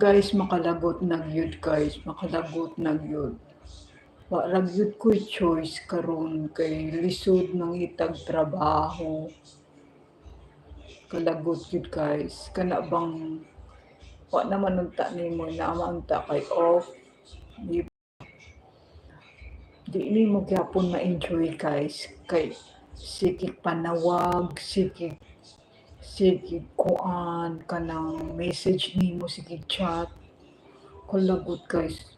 Guys, makalagot na gyud guys, makalagot na gyud. Wa ra gyud ko'y choice karon kay lisod mangitag trabaho. Kalagot gyud guys, kana bang wa naman unta nimo naa unta kay off. Di nimo gyapon ma-enjoy guys kay sige panawag, sige kuan kanang message nimo, sige chat. Kalagot guys.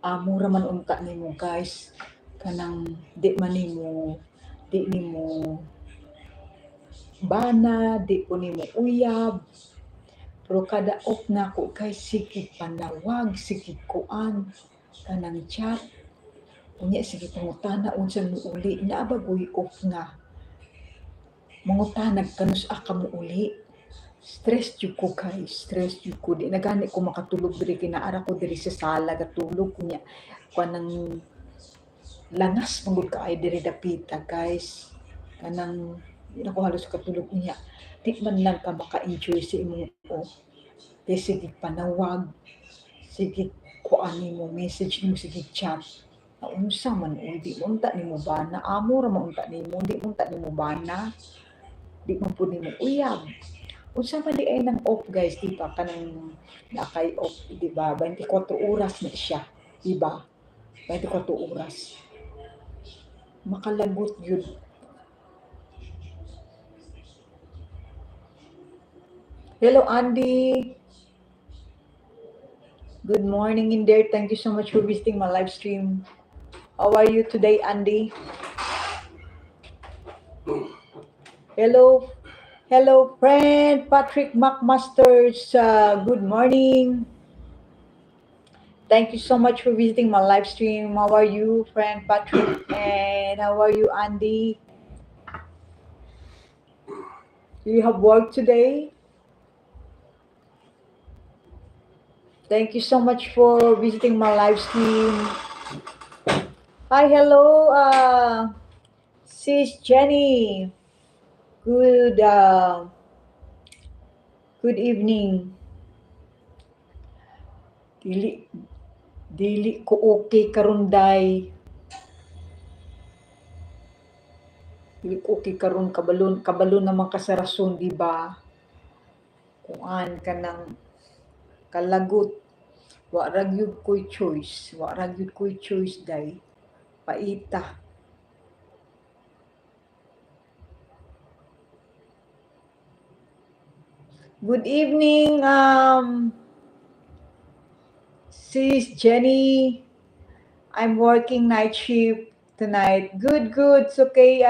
Mura man unta nimo guys kanang di nimo bana, di po nimo uyab. Pero kada off na ko kay sige panawag, sige kuan kanang chat. Unya sige pangutana unsa mo uli na bagoy off nga. Mangutanag kanus ka mo uli. Stress jud ko guys, stress jud ko. Di na gani ko makatulog diri kinaara ko diri sa sala gatulog kunya. Kanang langas mangud ka ay diri dapita guys. Kanang di na ko halos katulog niya. Di man lang ka maka-enjoy sa imong off. Kaya sige panawag, sige kuan nimo message nimo, sige chat. Unsa man di mo unta nimo bana, amo ra man unta nimo, di mo unta nimo bana. Di man pud nimo uyab. Unsa man di ay nang off guys, di ba? Kanang nakay off, di ba? 24 oras na siya, di ba? 24 oras. Makalagot yun. Hello, Andy. Good morning in there. Thank you so much for visiting my live stream. How are you today, Andy? Hello, friend Patrick McMasters. Good morning. Thank you so much for visiting my live stream. How are you, friend Patrick? And how are you, Andy? Do you have work today? Thank you so much for visiting my live stream. Hi, hello, Sis Jenny. Good evening. Dili ko okay karon day. Dili ko okay karon kabalon naman ka sa rason, di ba? Kuan kanang kalagot. Wa ra gyud ko'y choice. Wa ra gyud ko'y choice day. Paita. Good evening, Sis Jenny. I'm working night shift tonight. Good. It's okay.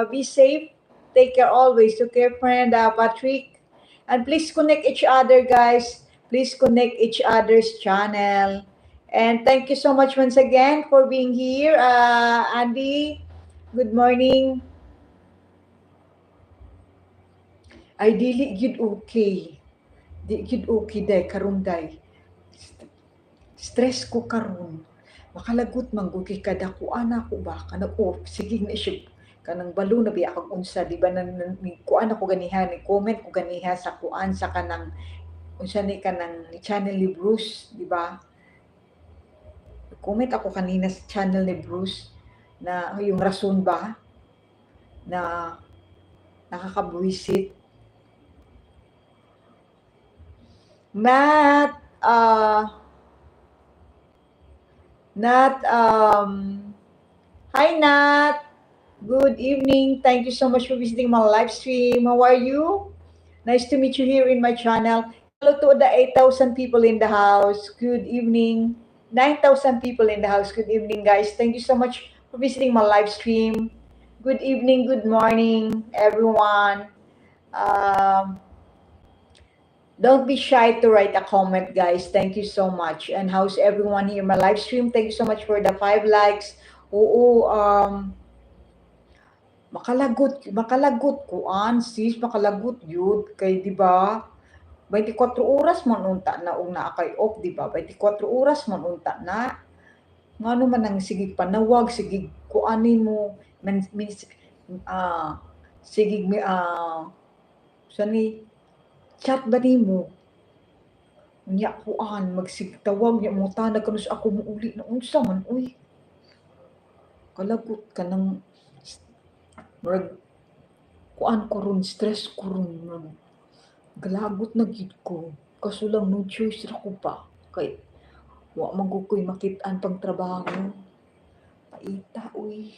Be safe. Take care always. Okay, friend Patrick. And please connect each other, guys. Please connect each other's channel. And thank you so much once again for being here. Andy, good morning. Ay, dili gyud okay. Di gyud okay day, karon day. Stress ko karon. Makalagot man gud kay kada kuan ako ba kanang sige na siya kanang balo na biya kag unsa di ba kuan ako ganiha ni comment ko ganiha sa kuan sa kanang unsa ni kanang channel ni Bruce, di ba? Comment ako kanina sa channel ni Bruce na yung rason ba na nakakabwisit. Matt, hi Nat. Good evening. Thank you so much for visiting my live stream. How are you? Nice to meet you here in my channel. Hello to the 8,000 people in the house. Good evening. 9,000 people in the house. Good evening, guys. Thank you so much for visiting my live stream. Good evening, good morning, everyone. Don't be shy to write a comment, guys. Thank you so much. And how's everyone here in my live stream? Thank you so much for the 5 likes. Oo, makalagot kuan sis, makalagot yun kay di ba 24 oras man unta na og naa kay off, di ba? 24 oras man unta na. Ngano man ang sige panawag, sige kuanin mo sige sani Chat ba nimo? Unya kuan magsigtawag nya mo tanag kanus ako muuli na unsa man uy. Kalagot ka ng murag kuan ko ron stress ko ron galagot na gid ko. Kaso lang no choice ra ko pa kay wa man gud ko'y makit-an pang trabaho. Paita uy.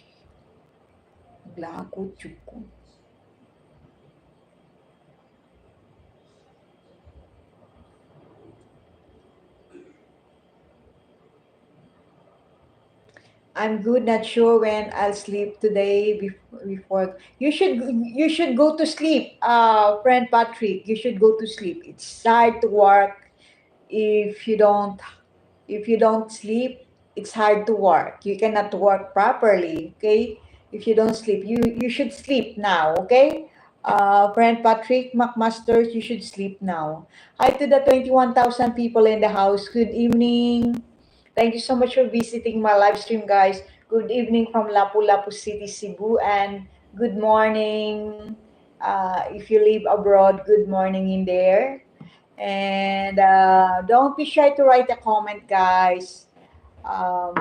Naglagot jud ko. I'm good, not sure when I'll sleep today before. You should go to sleep, friend Patrick. You should go to sleep. It's hard to work if you don't sleep. It's hard to work. You cannot work properly. Okay, if you don't sleep, you should sleep now. Okay, friend Patrick McMasters, you should sleep now. Hi to the 21,000 people in the house. Good evening. Thank you so much for visiting my live stream, guys. Good evening from Lapu-Lapu City, Cebu, and good morning. If you live abroad, good morning in there. And don't be shy to write a comment, guys. Um,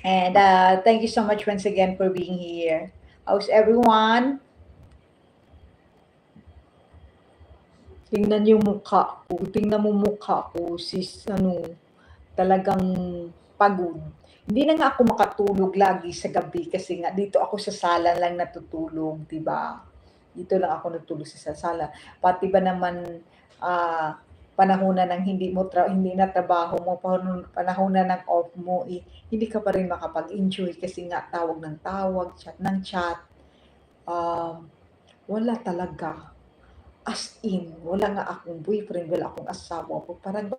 and thank you so much once again for being here. How's everyone? Tingnan yung mukha ko. Tingnan mo mukha ko, sis, talagang pagod. Hindi na nga ako makatulog lagi sa gabi kasi nga dito ako sa sala lang natutulog, 'di ba? Dito lang ako natutulog sa sala. Pati ba naman ah panahon na ng hindi na trabaho mo, panahon na ng off mo, hindi ka pa rin makapag-enjoy kasi nga tawag ng tawag, chat ng chat. Um, wala talaga. As in, wala nga akong boyfriend, wala akong asawa. Parang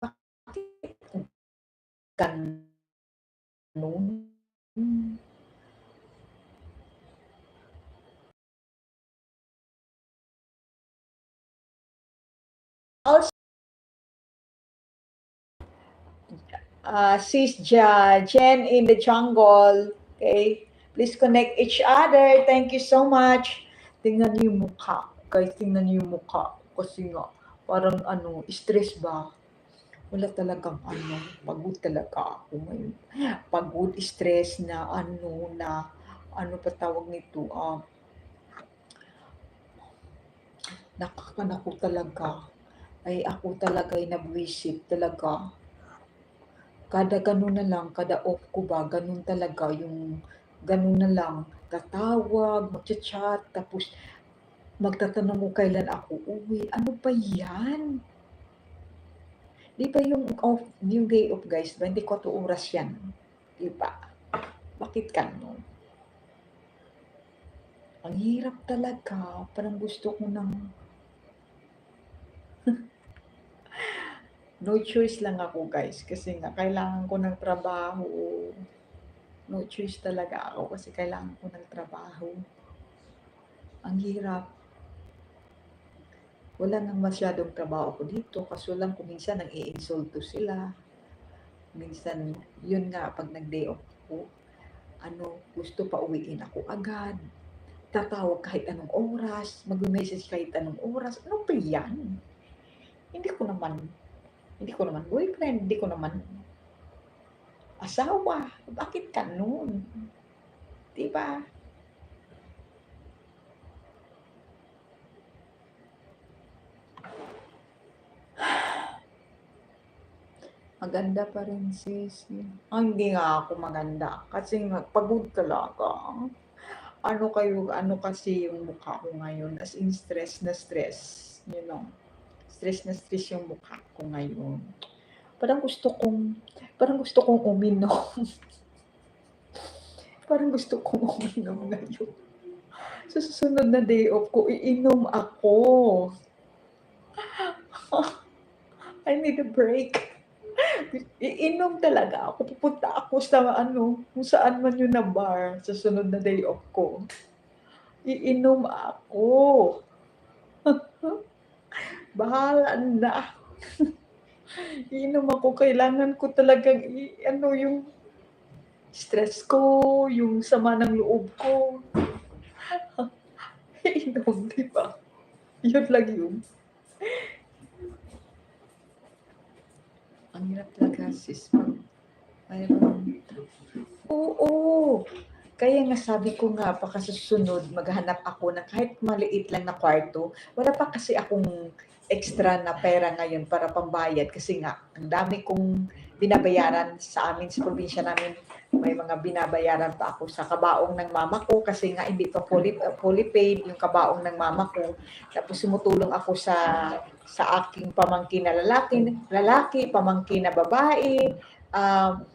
bakit ganun? Also, sis Jen in the jungle, okay? Please connect each other. Thank you so much. Tingnan niyo yung mukha. Guys, tingnan niyo yung mukha. Kasi nga, parang stress ba? Wala talagang pagod talaga ako ngayon. Pagod, stress ano pa tawag nito, nakakaano talaga. Ay ako talaga ay nabwisit talaga. Kada gano'n na lang, kada off ko ba, gano'n talaga yung gano'n na lang, tatawag, magcha-chat, tapos magtatanong kung kailan ako uwi. Ano ba 'yan? 'Di ba yung day off guys, 24 oras 'yan, 'di ba? Bakit gano'n? Ang hirap talaga, parang gusto ko ng no choice lang ako guys kasi nga kailangan ko ng trabaho. No choice talaga ako kasi kailangan ko ng trabaho. Ang hirap. Wala nang masyadong trabaho ko dito kaso lang kung minsan nang-iinsulto sila. Minsan, yun nga, pag nag-day off ko, gusto pa uwiin ako agad. Tatawag kahit anong oras, mag-message kahit anong oras. Ano ba yan? Hindi ko naman, hindi ko naman boyfriend, hindi ko naman asawa. Bakit ganun? Diba? Maganda pa rin sis. Hindi nga ako maganda kasi nga pagod talaga. Ano kasi yung mukha ko ngayon as in stress na stress, you know. Stress na stress yung mukha ko ngayon. Parang gusto kong parang gusto kong uminom. Parang gusto kong uminom ngayon. Sa susunod na day off ko, iinom ako. I need a break. Iinom talaga ako. Pupunta ako sa kung saan man yun na bar sa sunod na day off ko. Iinom ako. Bahala na. Iinom ako. Kailangan ko talagang yung stress ko, yung sama ng loob ko. Iinom, di ba? Yun lang yun. Ang hirap talaga sis. Mayroon. Oo. Kaya nga sabi ko nga baka sa susunod maghanap ako ng kahit maliit lang na kwarto. Wala pa kasi akong extra na pera ngayon para pambayad kasi nga ang dami kong binabayaran sa amin sa probinsya namin. May mga binabayaran pa ako sa kabaong ng mama ko kasi nga hindi pa fully paid yung kabaong ng mama ko. Tapos sumutulong ako sa aking pamangkin na lalaki, pamangkin na babae, um,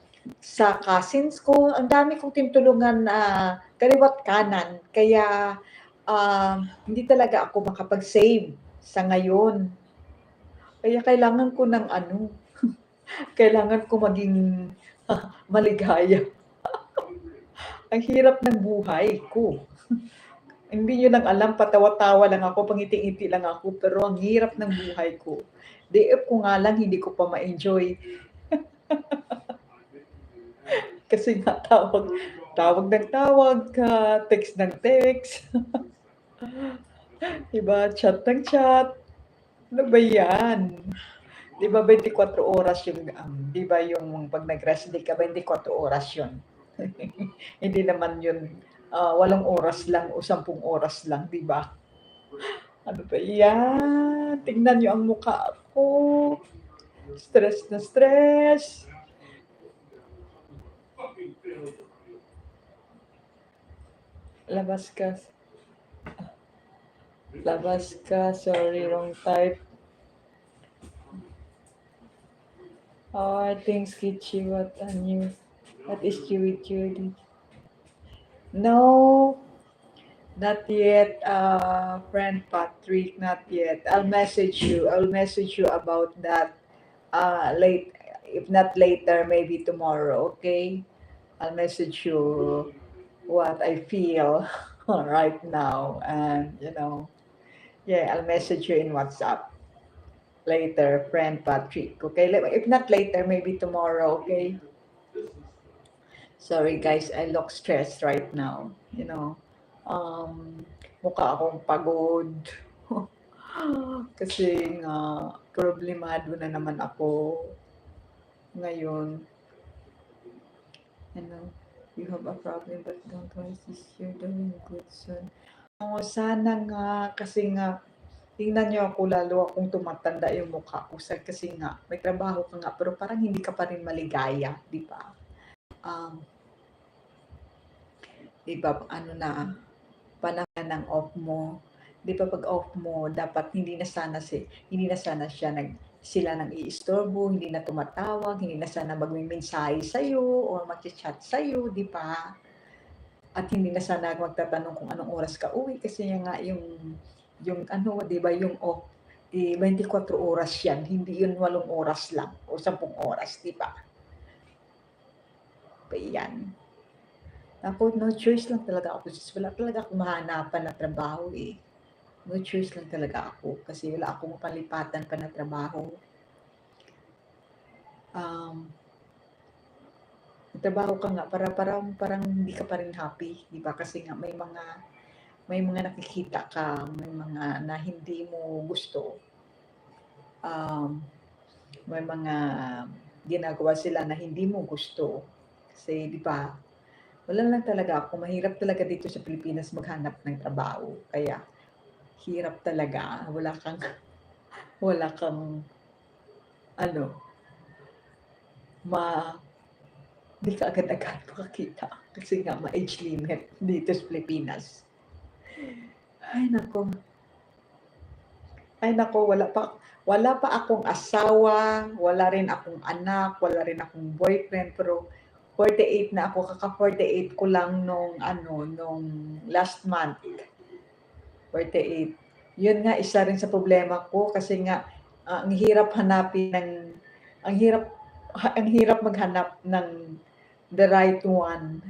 sa cousins ko, ang dami kong tinutulungan na kaliwa't kanan. Kaya hindi talaga ako makapag-save sa ngayon. Kaya kailangan ko ng ano, kailangan ko maging maligaya. Ang hirap ng buhay ko. Hindi nyo lang alam, patawa-tawa lang ako, pangiti-ngiti lang ako, pero ang hirap ng buhay ko. DF ko nga lang, hindi ko pa ma-enjoy. Kasi nga tawag ng tawag ka, text ng text, diba? Chat ng chat. Ano ba yan? Diba 24 oras yung, diba yung pag nag-rest day ka, 24 oras yun. Hindi naman yun, 8 oras lang o 10 oras lang, diba? Ano ba yan? Tingnan nyo ang mukha ko. Stress na stress. Labas ka. Labas ka. Sorry, wrong type. Oh, thanks, Kitchie. What is Gyud? No, not yet, friend Patrick, not yet. I'll message you. I'll message you about that late. If not later, maybe tomorrow, okay? I'll message you what I feel right now. And, yeah, I'll message you in WhatsApp later, friend Patrick. Okay? If not later, maybe tomorrow, okay? Sorry guys, I look stressed right now. Mukha akong pagod. Kasi nga, problemado na naman ako ngayon. You have a problem but don't worry, sis, you're doing good son. Oo, sana nga, kasi nga, tingnan niyo ako, lalo akong tumatanda yung mukha ko. Kasi nga, may trabaho ka nga, pero parang hindi ka pa rin maligaya, di ba? Di ba, ano na, panahon ng off mo. Di ba pag off mo, dapat hindi na sana siya sila nang iistorbo, hindi na tumatawag, hindi na sana magme-mensahe sa'yo or mag-chat sa'yo, di ba? At hindi na sana magtatanong kung anong oras ka uwi kasi nga yung ano, di ba, yung off, 24 oras yan, hindi yun 8 oras lang o 10 oras, di ba? Pa yan. Ako, no choice lang talaga ako. Wala talaga akong mahanapan na trabaho eh. No choice lang talaga ako kasi wala akong palipatan pa na trabaho. Trabaho ka nga parang hindi ka pa rin happy, di ba? Kasi nga may mga nakikita ka, may mga na hindi mo gusto. May mga ginagawa sila na hindi mo gusto. Kasi di ba? Wala lang talaga ako. Mahirap talaga dito sa Pilipinas maghanap ng trabaho. Kaya hirap talaga. Wala kang ano, di ka agad-agad makakita. Kasi nga ma-age limit dito sa Pilipinas. Ay nako, wala pa akong asawa, wala rin akong anak, wala rin akong boyfriend, pero 48 na ako, kaka-48 ko lang nung last month. 48. Yun nga, isa rin sa problema ko kasi nga ang hirap maghanap ng the right one.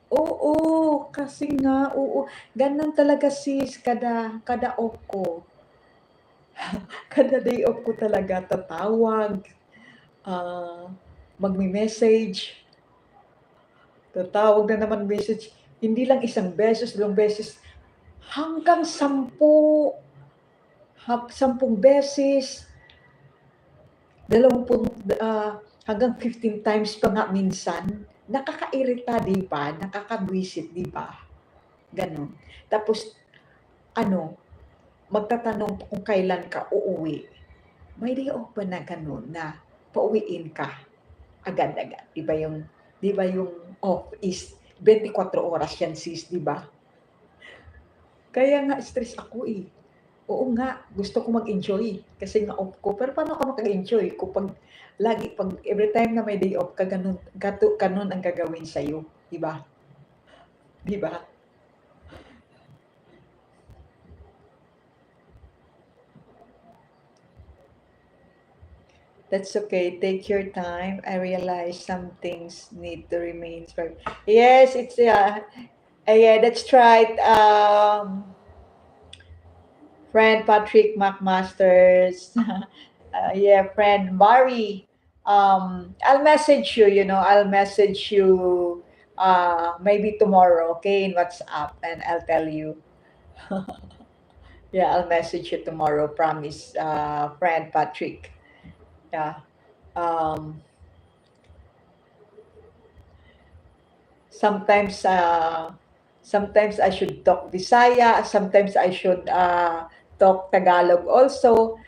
Oo, kasi nga, oo. Ganun talaga sis, kada off ko. Kada day off ko talaga tatawag, magme-message. tatawag na naman message, hindi lang isang beses, dalawang beses, hanggang 10 beses, 20, hanggang 15 times pa nga minsan. Nakakairita, 'di ba? Nakakabwisit, 'di ba? Gano'n. Tapos ano, magtatanong pa kung kailan ka uuwi. May day off ba na gano'n na pauwiin ka agad-agad? 'Di ba yung off is 24 oras yan sis, 'di ba? Kaya nga stress ako, eh. Oo nga, gusto ko mag-enjoy kasi nga off ko. Pero paano ka makaka-enjoy kung pag every time na may day off ka gano'n ang gagawin sa'yo, 'di ba? 'Di ba? That's okay. Take your time. I realize some things need to remain for. Yes, it's yeah, that's right. Friend Patrick McMasters. Yeah, friend Mari. I'll message you, I'll message you maybe tomorrow, okay, in WhatsApp, and I'll tell you. Yeah, I'll message you tomorrow, promise, friend Patrick. Yeah. Um, sometimes, sometimes I should talk Bisaya, sometimes I should talk Tagalog also.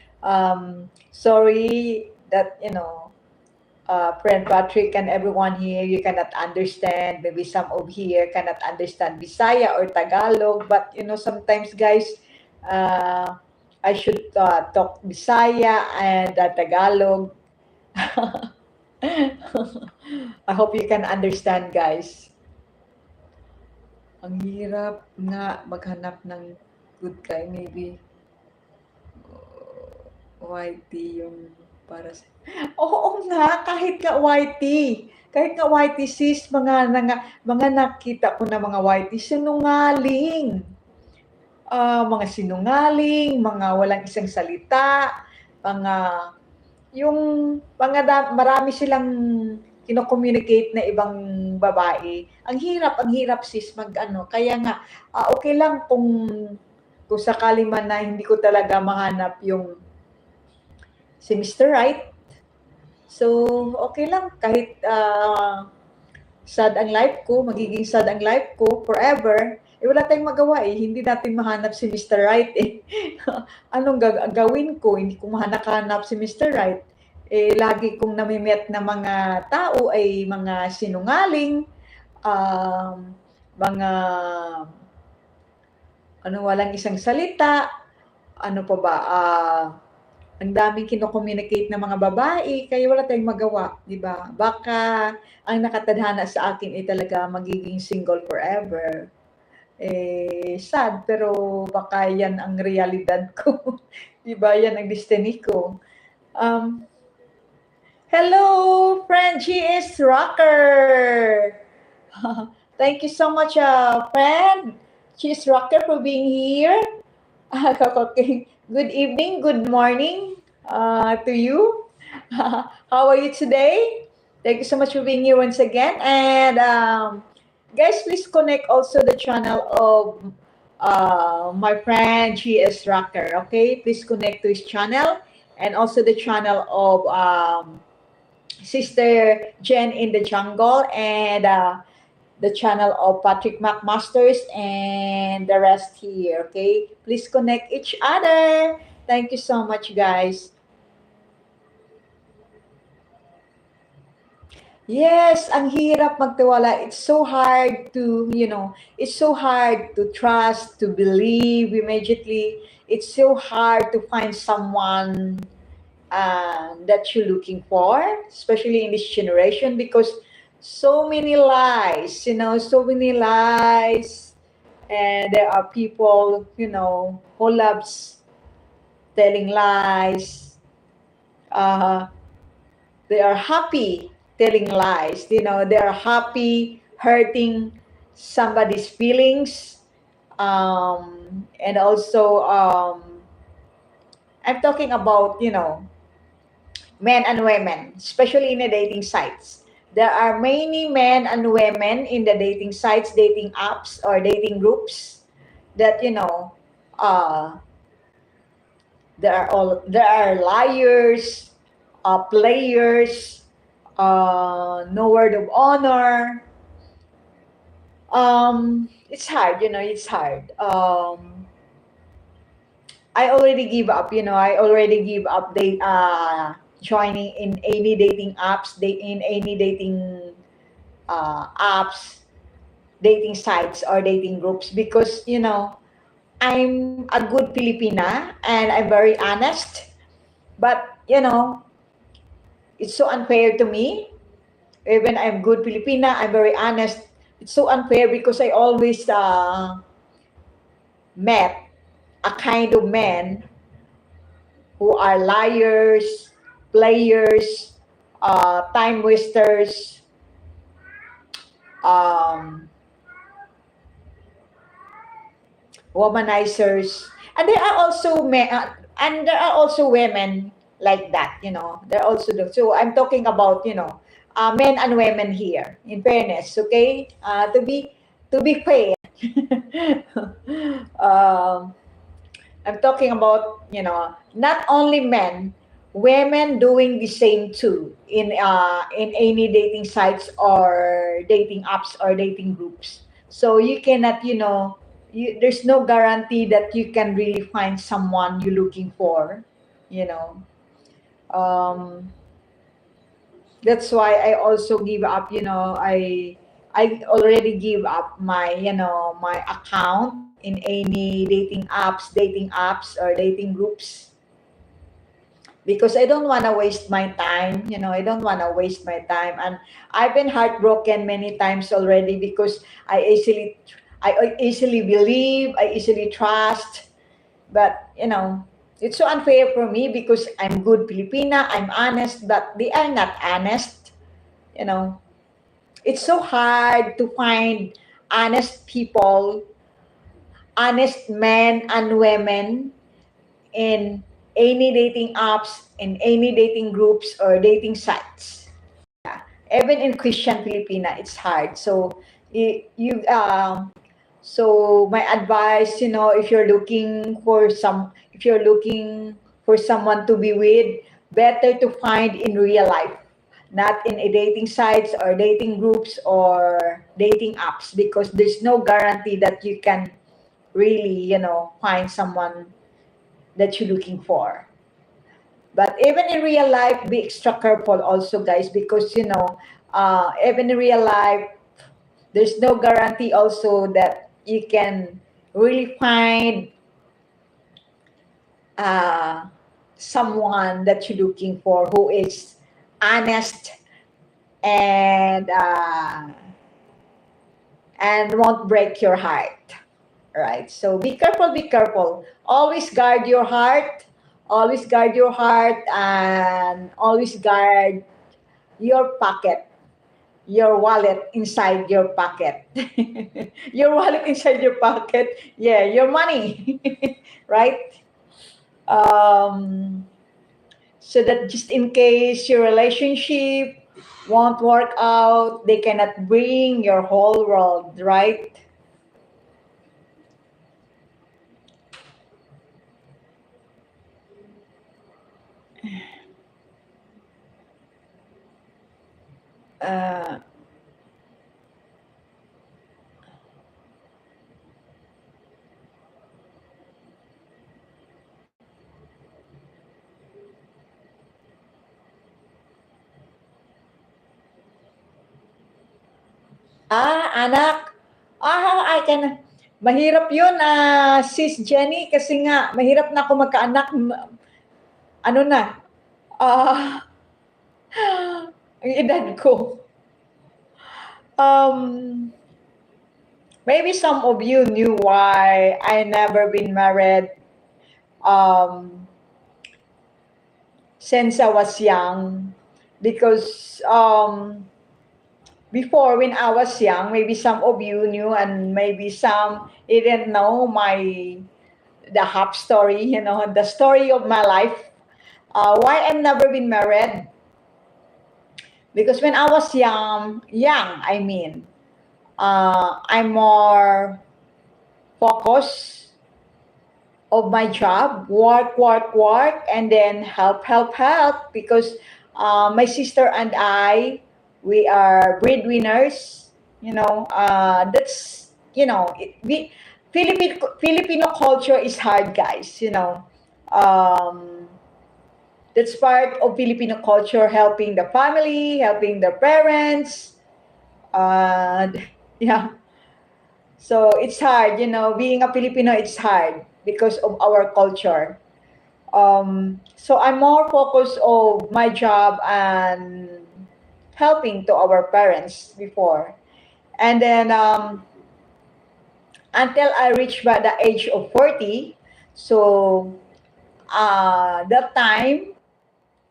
Sorry that, friend Patrick and everyone here, you cannot understand. Maybe some of here cannot understand Bisaya or Tagalog, but sometimes, guys, uh, I should talk Bisaya and Tagalog. I hope you can understand, guys. Ang hirap nga maghanap ng good guy, maybe YT yung para sa oo nga, kahit nga YT sis, mga nakita ko na mga YT sinungaling. Mga sinungaling, mga walang isang salita, mga yung marami silang kino-communicate na ibang babae. Ang hirap sis mag-ano. Kaya nga, okay lang kung sakali man na hindi ko talaga mahanap yung si Mr. Right. So, okay lang kahit sad ang life ko, magiging sad ang life ko forever. Wala tayong magawa eh. Hindi natin mahanap si Mr. Right eh. Anong gagawin ko? Hindi ko mahanap si Mr. Right. Lagi kong nami-meet na mga tao ay mga sinungaling, mga walang isang salita, ano pa ba, ang daming kino-communicate na mga babae, kaya wala tayong magawa, 'di ba? Baka ang nakatadhana sa akin ay talaga magiging single forever. Sad pero baka 'yan ang realidad ko. 'Di ba? 'Yan ang destiny ko. Um, Hello, friend GS Rocker. Thank you so much, friend GS Rocker, for being here. Okay. Good evening, good morning to you. How are you today? Thank you so much for being here once again. And guys, please connect also the channel of my friend GS Rocker. Okay, please connect to his channel and also the channel of Sister Jen in the Jungle and the channel of Patrick McMasters and the rest here. Okay, please connect each other. Thank you so much, guys. Yes, ang hirap magtiwala. It's so hard to trust, to believe immediately. It's so hard to find someone that you're looking for, especially in this generation, because so many lies, and there are people, who loves telling lies. Uh, they are happy telling lies. They are happy hurting somebody's feelings, and also I'm talking about men and women, especially in the dating sites. there are many men and women in the dating sites, dating apps, or dating groups that uh, there are liars, players, no word of honor. It's hard, it's hard. I already give up, I already give up joining in any dating apps, in any dating apps, dating sites or dating groups because I'm a good Filipina and I'm very honest. But it's so unfair to me. Even I'm good Filipina, I'm very honest. It's so unfair because I always met a kind of men who are liars, players, time wasters, um, womanizers, and there are also women like that. There are also so I'm talking about men and women here. In fairness, okay, to be fair. um, I'm talking about, not only men, women doing the same too in any dating sites or dating apps or dating groups. So you cannot, there's no guarantee that you can really find someone you're looking for, you know. Um, that's why I also give up, I already give up my account in any dating apps or dating groups because I don't want to waste my time. I don't want to waste my time, and I've been heartbroken many times already because I easily believe, I easily trust, but it's so unfair for me because I'm good Filipina, I'm honest, but they are not honest. You know, it's so hard to find honest people, honest men and women in any dating apps, in any dating groups or dating sites. Yeah. Even in Christian Filipina, it's hard. So you so my advice, if you're looking for someone to be with, better to find in real life, not in a dating sites or dating groups or dating apps, because there's no guarantee that you can really, find someone that you're looking for. But even in real life, be extra careful also, guys, because even in real life, there's no guarantee also that you can really find uh, someone that you're looking for who is honest and won't break your heart. Right? So be careful, be careful. Always guard your heart. Always guard your heart and always guard your pocket, your wallet inside your pocket. Your wallet inside your pocket. Yeah, your money. Right? Um, so that just in case your relationship won't work out, they cannot bring your whole world, right? Uh, anak, I can, mahirap yun, sis Jenny, kasi nga, mahirap na ako magkaanak, ano na, ah, ang edad ko. Um, maybe some of you knew why I never been married um, since I was young. Because before, when I was young, maybe some of you knew and maybe some didn't know the half story, the story of my life. Why I've never been married? Because when I was young, I mean, I'm more focused of my job, work, and then help, because my sister and I, we are breadwinners. That's Filipino culture is hard, guys. Um, that's part of Filipino culture, helping the family, helping the parents. Uh, yeah, so it's hard. Being a Filipino, it's hard because of our culture. So I'm more focused on my job and helping to our parents before. And then until I reached by the age of 40, so that time,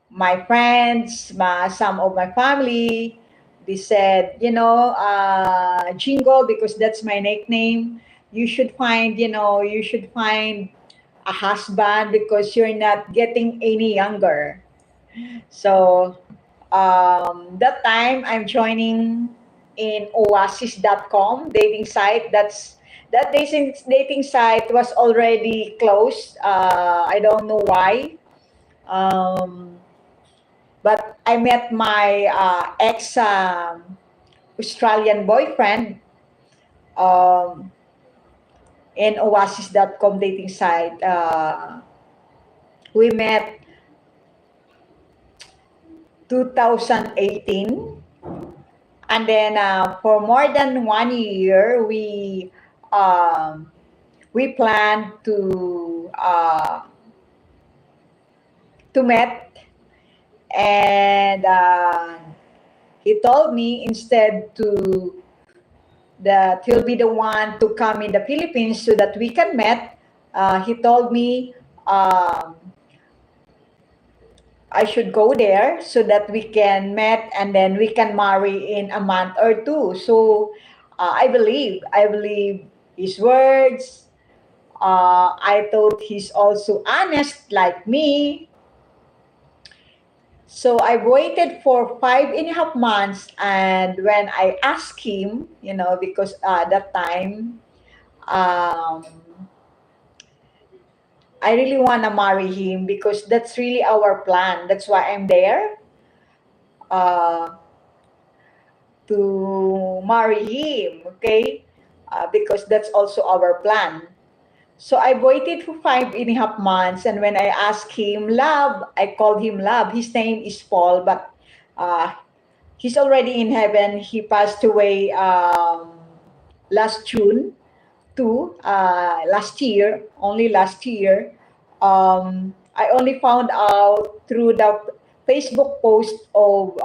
my friends, some of my family, they said, Jingo, because that's my nickname, you should find a husband because you're not getting any younger. So that time I'm joining in oasis.com dating site. That dating site was already closed. I don't know why. Um, but I met my ex Australian boyfriend um, in oasis.com dating site. We met 2018. And then for more than 1 year, um, we planned to meet, and he told me instead to that he'll be the one to come in the Philippines so that we can meet. He told me um, I should go there so that we can meet and then we can marry in a month or two. So I believe his words. I thought he's also honest like me. So I waited for 5.5 months, and when I asked him, because that time um, I really want to marry him because that's really our plan. That's why I'm there uh, to marry him, okay? Because that's also our plan. So I waited for 5.5 months, and when I asked him, Love, I called him Love. His name is Paul, but uh, he's already in heaven. He passed away last June too, last year, only last year. I only found out through the Facebook post of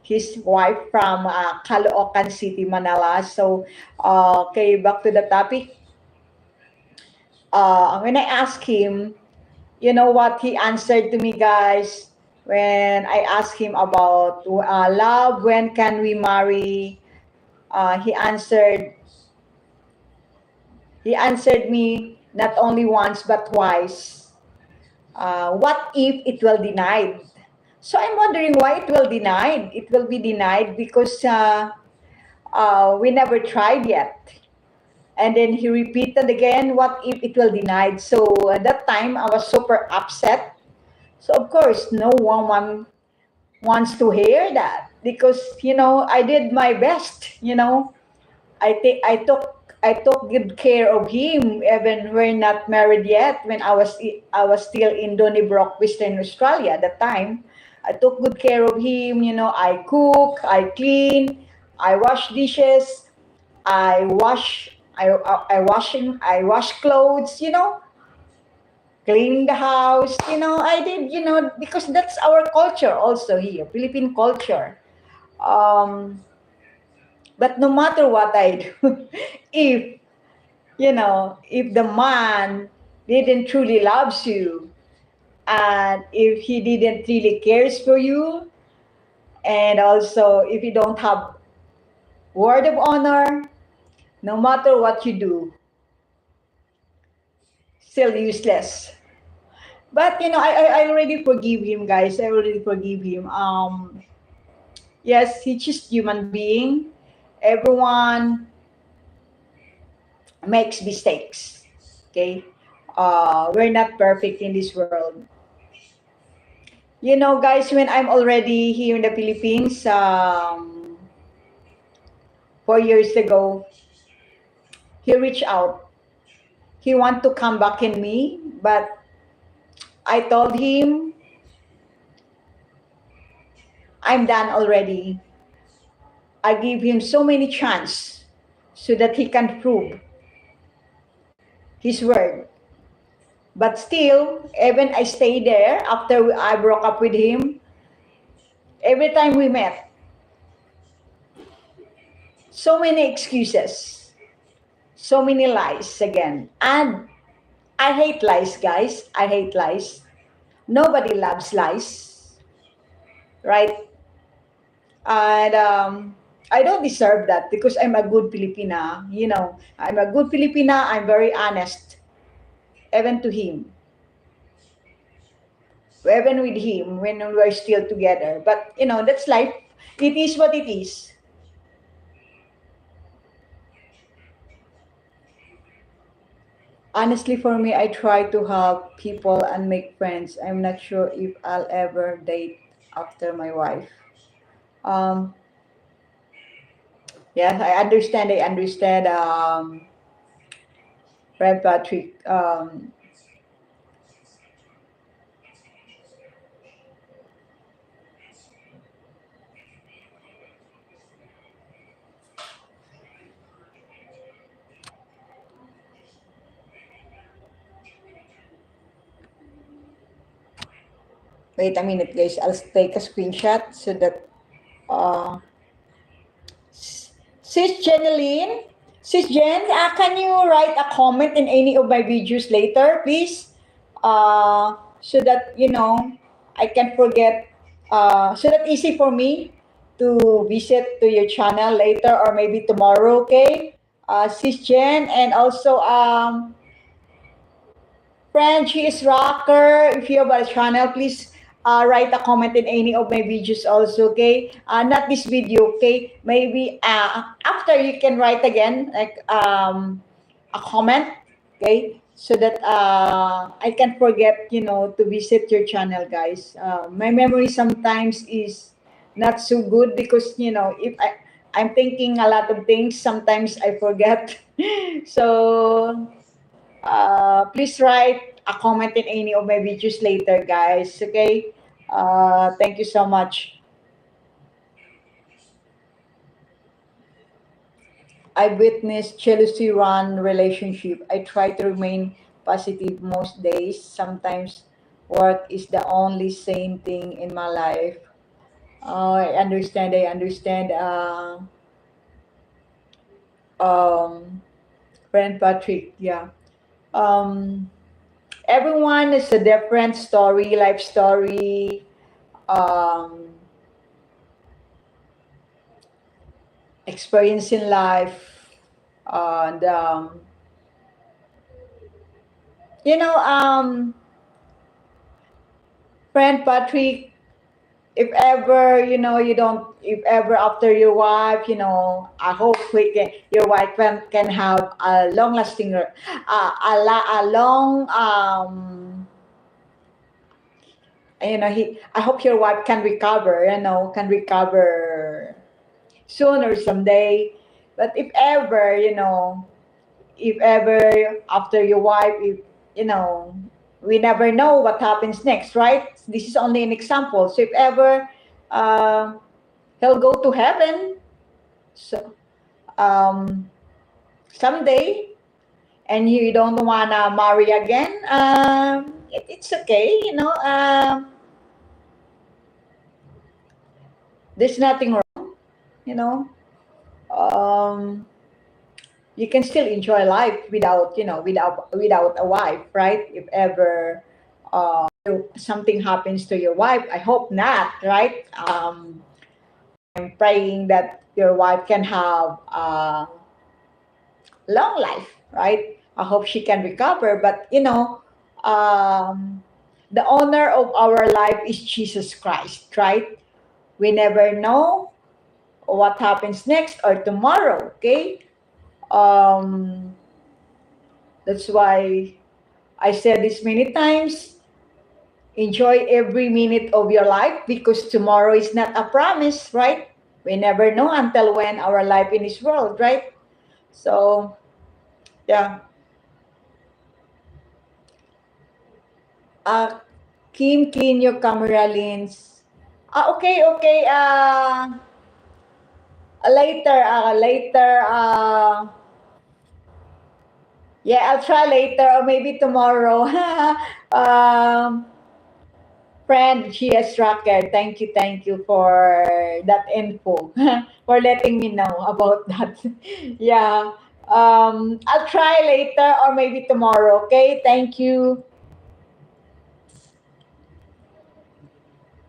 his wife from Caloocan City, Manila. So, okay, back to the topic. When I asked him, you know what he answered to me, guys? When I asked him about love, when can we marry? He answered me not only once but twice. What if it will denied? So I'm wondering why it will denied. It will be denied because we never tried yet. And then he repeated again, what if it will denied? So at that time, I was super upset. So of course, no one wants to hear that because I did my best. I took good care of him even we're not married yet. When I was still in Donnybrook, Western Australia at that time, I took good care of him. I cook, I clean, I wash dishes, I wash clothes. Cleaning the house. I did. Because that's our culture also here, Philippine culture. Um, but no matter what I do, if if the man didn't truly loves you, and if he didn't really cares for you, and also if you don't have word of honor, no matter what you do, still useless. But I already forgive him, guys. I already forgive him. Yes, he's just human being. Everyone makes mistakes. Okay, we're not perfect in this world. You know, guys, when I'm already here in the Philippines, 4 years ago, he reached out. He want to come back in me, but I told him I'm done already. I give him so many chance so that he can prove his word. But still, even I stay there after I broke up with him. Every time we met, so many excuses, so many lies again. And I hate lies, guys. I hate lies. Nobody loves lies, right? And I don't deserve that because I'm a good Filipina. You know, I'm a good Filipina. I'm very honest, even to him, even with him when we're still together. But you know, that's life. It is what it is. Honestly, for me, I try to help people and make friends. I'm not sure if I'll ever date after my wife. Um, yes, I understand. I understand. Fred Patrick. Wait a minute, guys. I'll take a screenshot so that uh, Sis Jeneline, Sis Jen, can you write a comment in any of my videos later, please? So that, you know, I can forget, so that easy for me to visit to your channel later or maybe tomorrow, okay? Sis Jen, and also Frenchie's Rocker, if you have a channel, please write a comment in any of my videos also, okay? Not this video, okay? Maybe after you can write again, like a comment, okay? So that I can forget, you know, to visit your channel, guys. My memory sometimes is not so good because, you know, if I'm thinking a lot of things, sometimes I forget. So please write a comment in any of my videos later, guys. Okay. Thank you so much. I witnessed jealousy run relationship. I try to remain positive most days. Sometimes work is the only sane thing in my life. I understand. I understand. Um, Friend Patrick. Yeah. Um, everyone is a different story, life story. Um, experience in life. And you know, friend Patrick, if ever you know you don't, if ever after your wife, you know, I hope your wife can have a long lasting, a long, you know, I hope your wife can recover, you know, can recover soon or someday. But if ever, you know, if ever after your wife, if you know, we never know what happens next, right? This is only an example. So if ever uh, he'll go to heaven, so someday, and you don't wanna marry again, it's okay, you know. There's nothing wrong, you know. Um, you can still enjoy life without, you know, without a wife, right? If ever something happens to your wife, I hope not, right? I'm praying that your wife can have a long life, right? I hope she can recover. But you know, the owner of our life is Jesus Christ, right? We never know what happens next or tomorrow, okay? Um, that's why I said this many times. Enjoy every minute of your life because tomorrow is not a promise, right? We never know until when our life in this world, right? So, yeah. Uh, Kim, clean your camera lens. Okay, okay. Later. Yeah, I'll try later or maybe tomorrow. um, Friend GS Rocker, thank you for that info, for letting me know about that. Yeah, I'll try later or maybe tomorrow. Okay, thank you.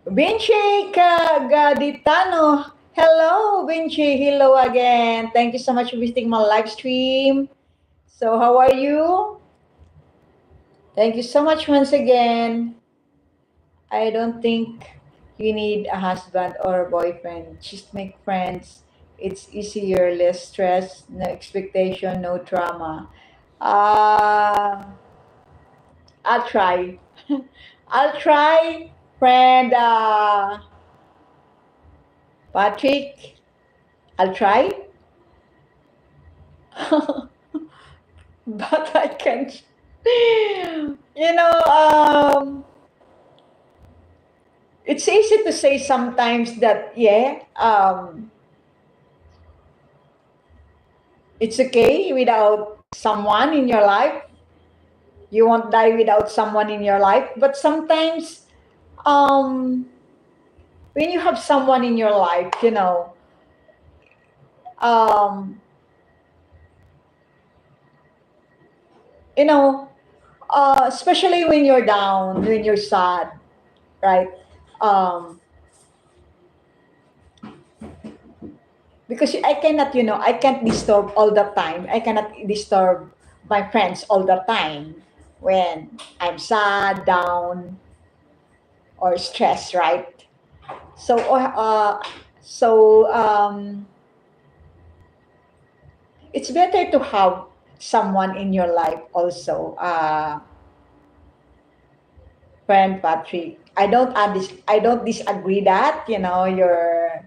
Vinci Gaditano. Hello, Vinci. Hello again. Thank you so much for visiting my live stream. So, how are you? Thank you so much once again. I don't think you need a husband or a boyfriend. Just make friends. It's easier, less stress, no expectation, no drama. Uh, I'll try. I'll try, friend Patrick. I'll try. But I can't. You know, it's easy to say sometimes that, yeah, it's okay without someone in your life. You won't die without someone in your life. But sometimes, um, when you have someone in your life, um, you know, especially when you're down, when you're sad, right? Um, because I can't disturb all the time. I cannot disturb my friends all the time when I'm sad, down, or stressed, right? So, so it's better to have someone in your life also, friend Patrick. I don't disagree that you know your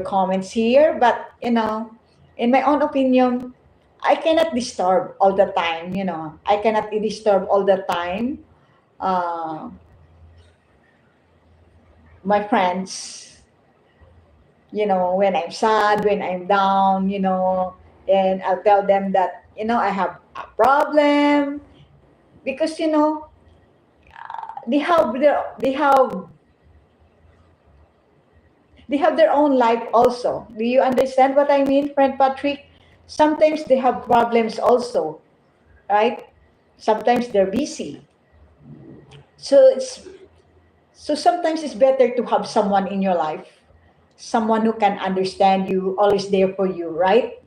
comments here, but in my own opinion, I cannot disturb all the time. I cannot disturb all the time uh, my friends. When I'm sad, when I'm down, and I'll tell them that I have a problem because they have their own life also. Do you understand what I mean, friend Patrick? Sometimes they have problems also, right? Sometimes they're busy. So sometimes it's better to have someone in your life, someone who can understand you, always there for you, right?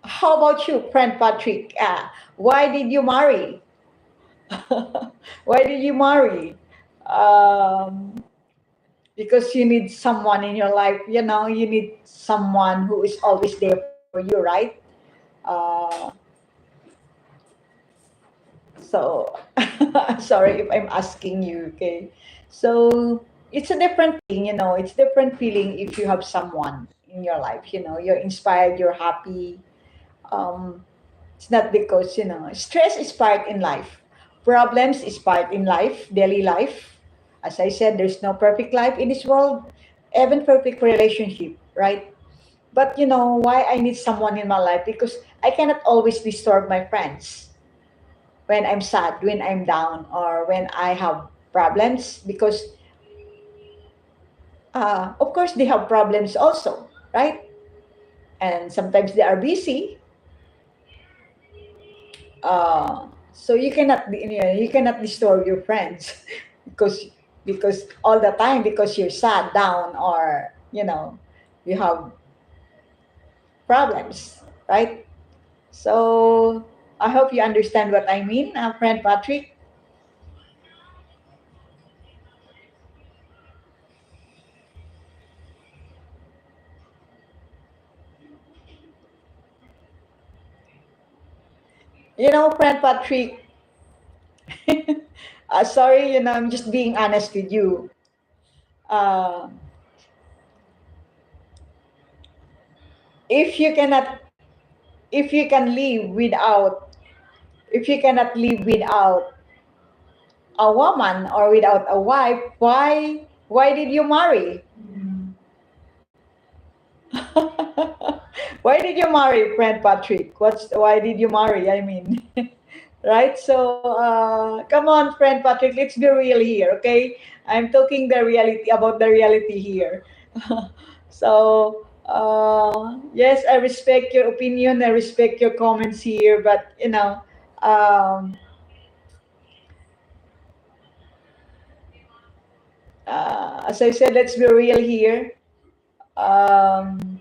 How about you, friend Patrick? Why did you marry? Why did you marry? Um, because you need someone in your life. You need someone who is always there for you, right? uh, so sorry if I'm asking you, okay? So it's a different feeling, it's different feeling if you have someone in your life. You're inspired, you're happy. um, it's not because stress is part in life, problems is part in life, daily life. As I said, there's no perfect life in this world, even perfect relationship, right? But why I need someone in my life? Because I cannot always disturb my friends when I'm sad, when I'm down, or when I have problems. Because of course they have problems also, right? And sometimes they are busy. So you cannot disturb your friends because all the time, because you're sad, down, or you have problems, right? So I hope you understand what I mean, friend Patrick. Friend Patrick, sorry, I'm just being honest with you. Uh, if you cannot, if you can live without, if you cannot live without a woman or without a wife, why did you marry? Why did you marry, friend Patrick? Why did you marry? I mean, right? So, come on, friend Patrick, let's be real here, okay? I'm talking the reality about the reality here. So, yes, I respect your opinion. I respect your comments here, but um, as I said, let's be real here. Um,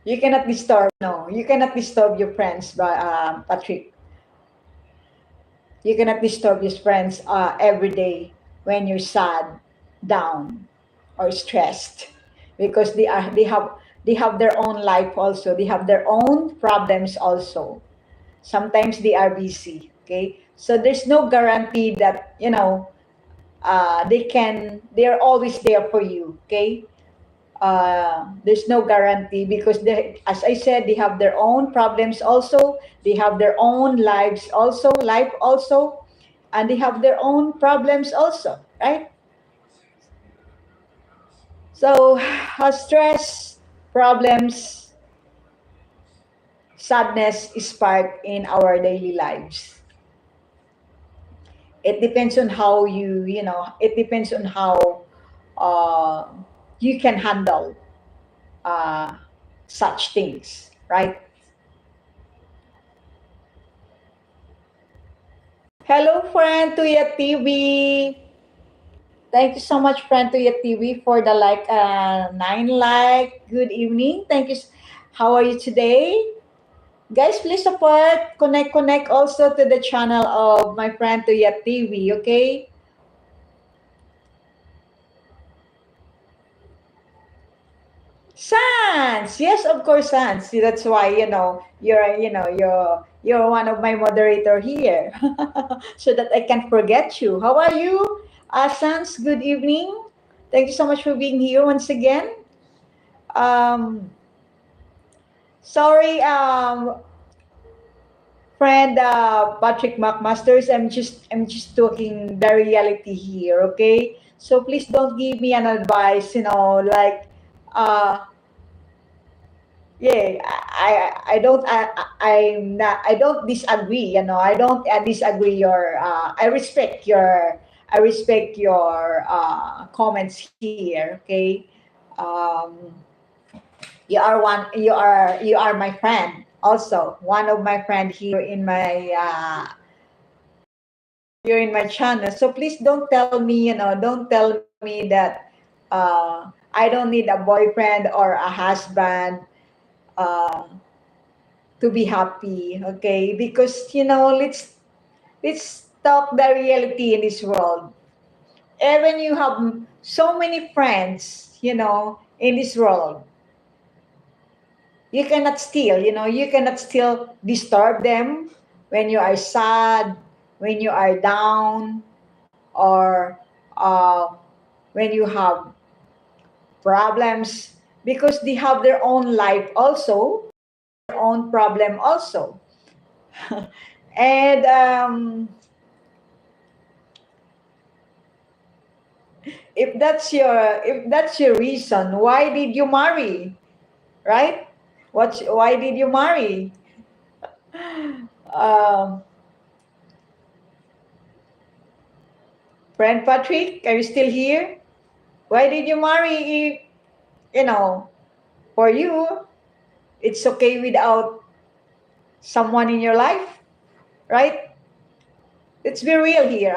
you cannot disturb. No, you cannot disturb your friends, Patrick. You cannot disturb your friends every day when you're sad, down, or stressed, because they have their own life also. They have their own problems also. Sometimes they are busy. Okay, so there's no guarantee that they're always there for you. Okay, there's no guarantee because as I said, they have their own problems also. They have their own life also, and they have their own problems also, right? So, stress, problems, sadness is part in our daily lives. It depends on how it depends on how uh, you can handle uh, such things, right? Hello, friend Tuya TV. Thank you so much, friend Tuya TV, for the 9 like. Good evening. Thank you. How are you today? Guys, please support, connect also to the channel of my friend Tuya TV, okay? Sans, yes, of course, Sans. See, that's why you're one of my moderator here, so that I can't forget you. How are you, Sans? Good evening. Thank you so much for being here once again. Um, sorry, friend Patrick McMasters. I'm just talking the reality here, okay? So please don't give me an advice, like. Yeah, I don't I'm not I don't disagree, I don't disagree your I respect your comments here, okay? um you are my friend, also one of my friend here in my you're in my channel, so please don't tell me that I don't need a boyfriend or a husband uh to be happy, okay? Because let's talk the reality in this world. Even you have so many friends, in this world, you cannot still disturb them when you are sad, when you are down, or uh, when you have problems, because they have their own life also, their own problem also. And if that's your reason, why did you marry, right? Why did you marry? um, Friend Patrick, are you still here? Why did you marry if you know for you it's okay without someone in your life, right? Let's be real here,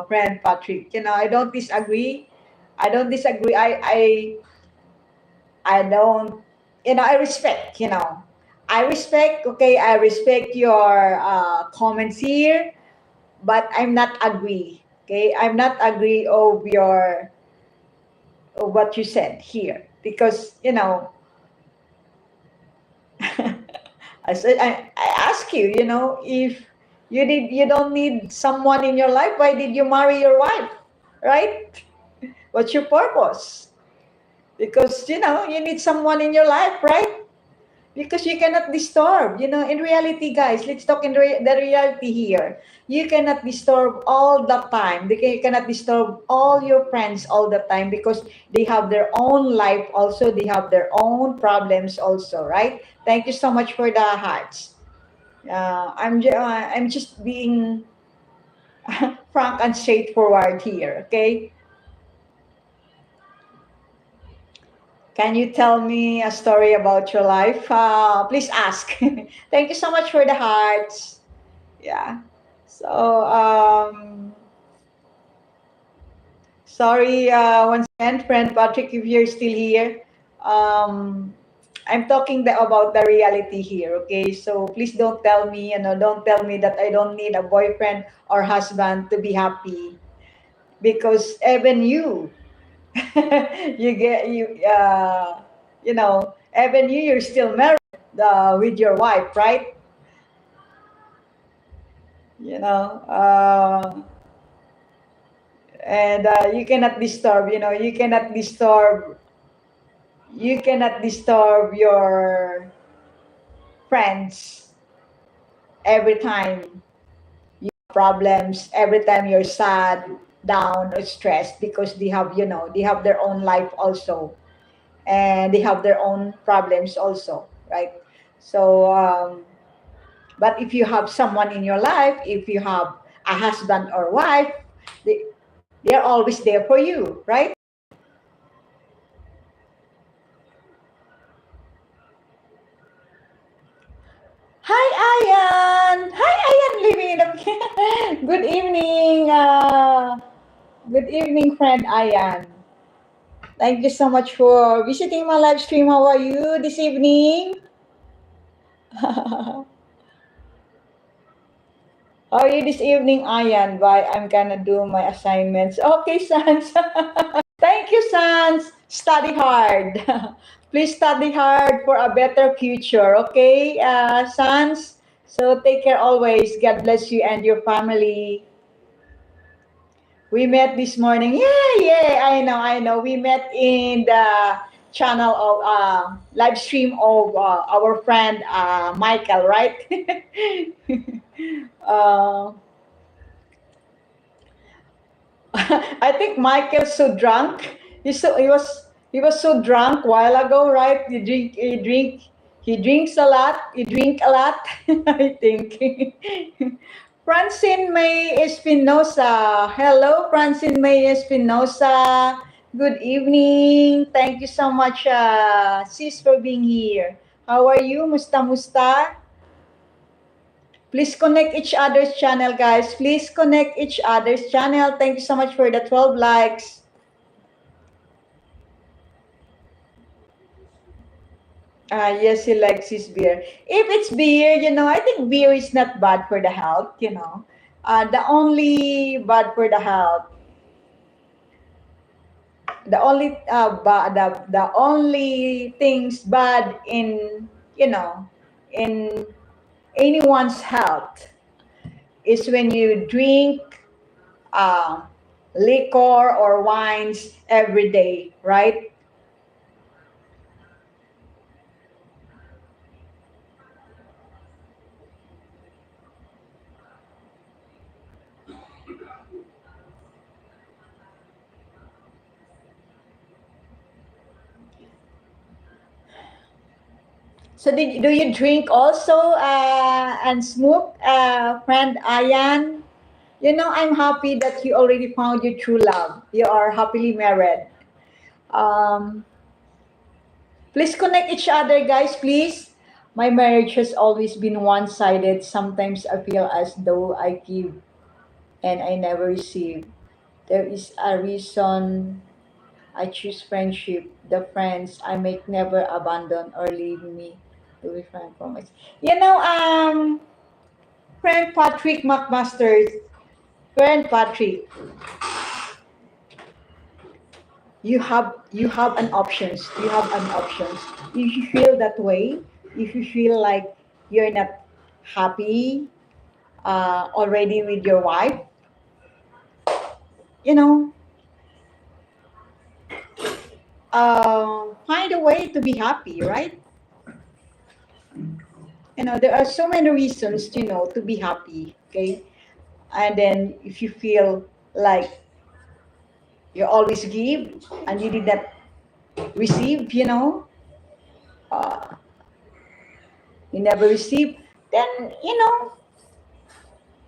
friend Patrick. I don't disagree. I don't, I respect, I respect your comments here, but I'm not agree. Okay, I'm not agree of what you said here. Because, I ask you, if you don't need someone in your life, why did you marry your wife? Right? What's your purpose? Because, you need someone in your life, right? Because you cannot disturb, in reality, guys, let's talk in the reality here. You cannot disturb all the time. You cannot disturb all your friends all the time because they have their own life also. They have their own problems also, right? Thank you so much for the hearts. I'm just being frank and straightforward here, okay? Can you tell me a story about your life? Please ask. Thank you so much for the hearts. Yeah. So, sorry, once again, friend Patrick, if you're still here. Um, I'm talking about the reality here, okay? So please don't tell me, don't tell me that I don't need a boyfriend or husband to be happy, because even you, you get even you're still married with your wife, right? You know, and you cannot disturb your friends every time you have problems, every time you're sad, down, or stressed, because they have their own life also, and they have their own problems also, right? So, but if you have someone in your life, if you have a husband or wife, they, they're always there for you, right? Hi, Ayan. Hi, Ayan, living in the. Good evening. Good evening, friend Ayan. Thank you so much for visiting my live stream. How are you this evening? How are you this evening, Ayan? Why I'm gonna do my assignments. Okay, Sans. Thank you, Sans. Study hard. Please study hard for a better future. Okay, Sans. So take care always. God bless you and your family. We met this morning. Yeah, yeah, I know. We met in the channel of live stream of our friend Michael, right? uh, I think Michael's so drunk. He was so drunk while ago, right? He drinks a lot. He drink a lot. I think. Francine May Espinosa. Hello, Francine May Espinosa. Good evening. Thank you so much, sis, for being here. How are you? Musta musta? Please connect each other's channel, guys. Please connect each other's channel. Thank you so much for the 12 likes. Yes, he likes his beer. If it's beer, I think beer is not bad for the health. The only bad for the health, the only things bad you know, in anyone's health is when you drink uh, liquor or wines every day, right? So do you drink also and smoke, friend Ayan? I'm happy that you already found your true love. You are happily married. Um, Please connect each other, guys, please. My marriage has always been one-sided. Sometimes I feel as though I give and I never receive. There is a reason I choose friendship. The friends I make never abandon or leave me to be friend from it. Friend Patrick McMaster, friend Patrick, you have an options. You have an options. If you feel that way, if you feel like you're not happy already with your wife, you know, find a way to be happy, right? There are so many reasons, to be happy. Okay, and then if you feel like you always give and you did not receive, uh, you never receive, then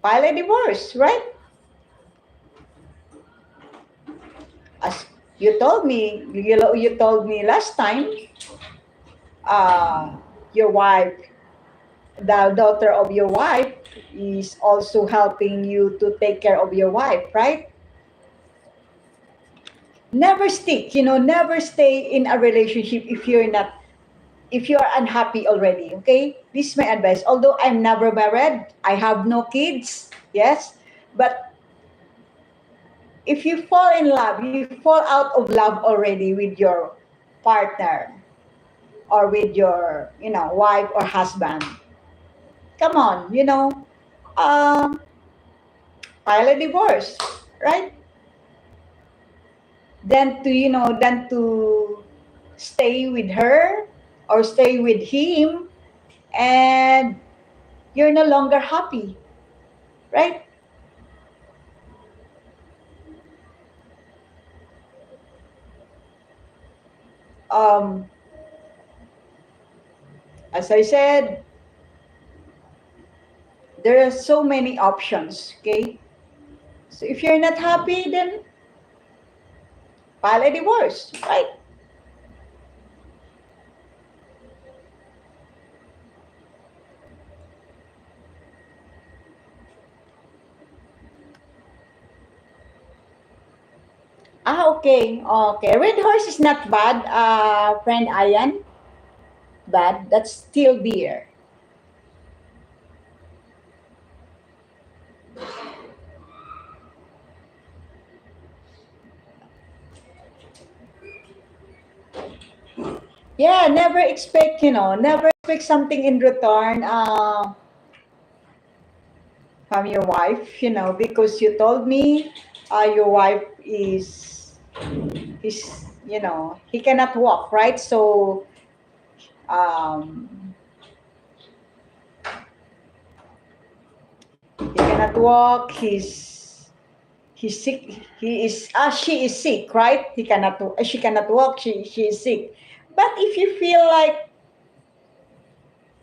file a divorce, right? As you told me last time, uh, your wife, the daughter of your wife, is also helping you to take care of your wife, right? Never stick, never stay in a relationship if you're unhappy already. Okay, this is my advice. Although I'm never married, I have no kids, yes, but if you fall in love, you fall out of love already with your partner or with your wife or husband, come on, um file a divorce, right? Than to stay with her or stay with him, and you're no longer happy, right? um as I said, there are so many options. Okay, so if you're not happy, then file a divorce, right? Okay, okay. Red horse is not bad, friend Ayan, but that's still beer. Yeah, never expect something in return from your wife, because you told me your wife he cannot walk, right? So um, he cannot walk. He's sick. She is sick, right? She cannot walk. She is sick. But if you feel like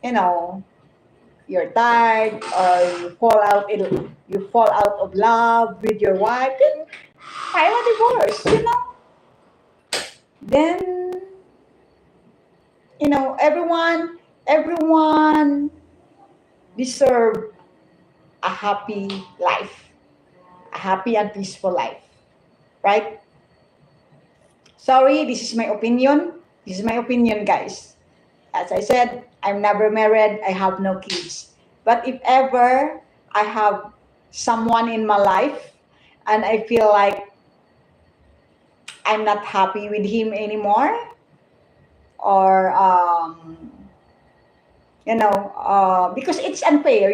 you know you're tired or you fall out of love with your wife, then file a divorce. Then everyone deserve a happy life, a happy and peaceful life, right? Sorry, this is my opinion. This is my opinion, guys. As I said, I'm never married. I have no kids. But if ever I have someone in my life and I feel like I'm not happy with him anymore, or because it's unfair,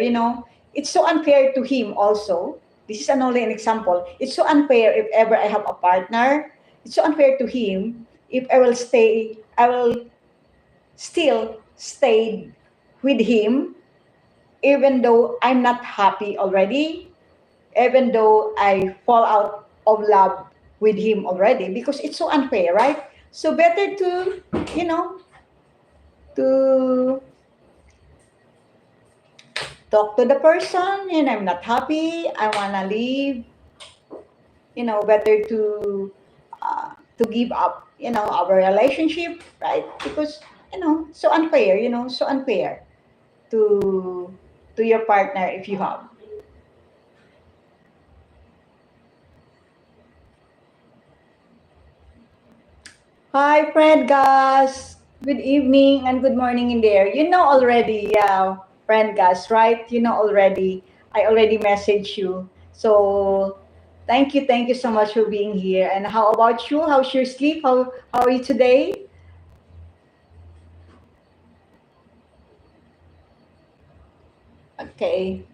it's so unfair to him also. This is only an example. It's so unfair if ever I have a partner. It's so unfair to him if I will still stay with him even though I'm not happy already, even though I fall out of love with him already, because it's so unfair, right? So better to, you know, to talk to the person and I'm not happy, I wanna leave, better to give up, our relationship, right? Because, so unfair to to your partner if you have. Hi, friend Gus. Good evening and good morning in there. You know already, yeah, friend Gus, right? You know already. I already messaged you. So Thank you so much for being here. And how about you? How's your sleep? How are you today? Okay.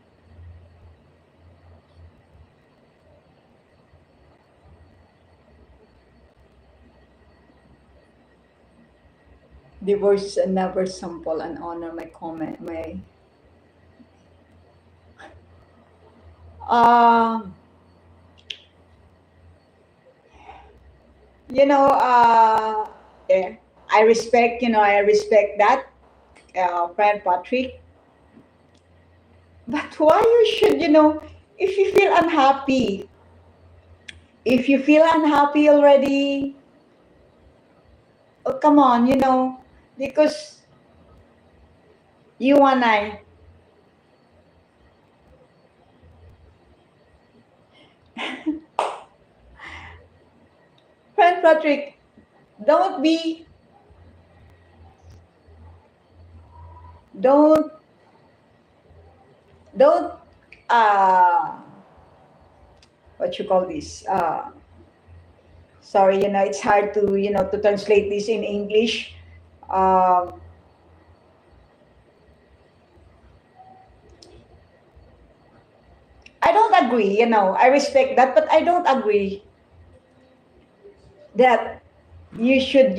Divorce is never simple and honor my comment. My um you know, yeah, I respect that, friend Patrick. But why you should, if you feel unhappy, if you feel unhappy already, oh, come on, because you and I, friend Patrick, don't be, don't, don't, uh, what you call this? Sorry, it's hard to, to translate this in English. Um, I don't agree, I respect that, but I don't agree that you should,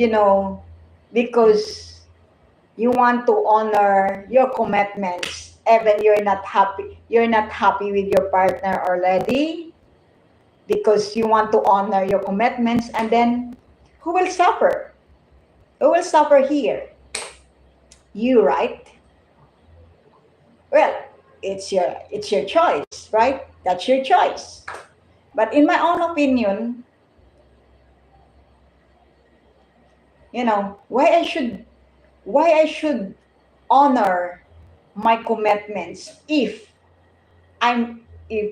because you want to honor your commitments, even you're not happy with your partner already, because you want to honor your commitments, and then who will suffer? Who will suffer here? You, right? Well, it's your choice, right? That's your choice. But in my own opinion, why I should honor my commitments if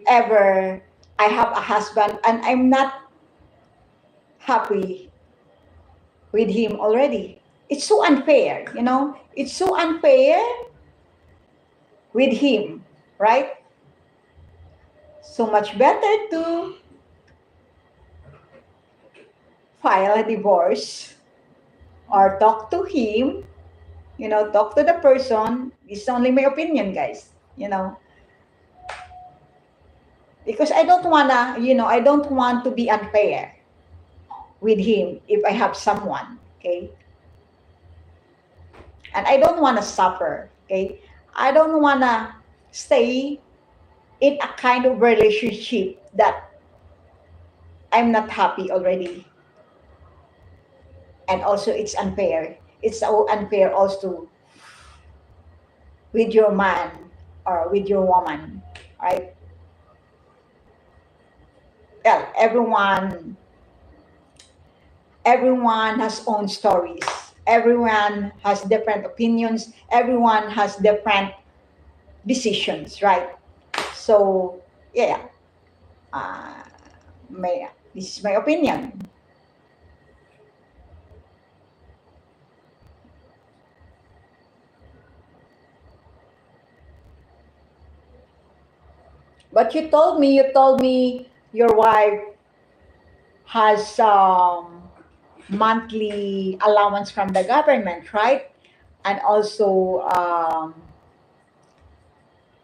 ever I have a husband and I'm not happy with him already. It's so unfair, It's so unfair with him, right? So much better to file a divorce or talk to him, talk to the person. It's only my opinion, guys, because I don't want to be unfair with him if I have someone, okay? And I don't want to suffer, okay? I don't want to stay in a kind of relationship that I'm not happy already. And also, it's unfair. It's so unfair also with your man or with your woman, right? Well, everyone has own stories. Everyone has different opinions. Everyone has different decisions, right? So, yeah, uh, this is my opinion. But you told me your wife has monthly allowance from the government, right? And also,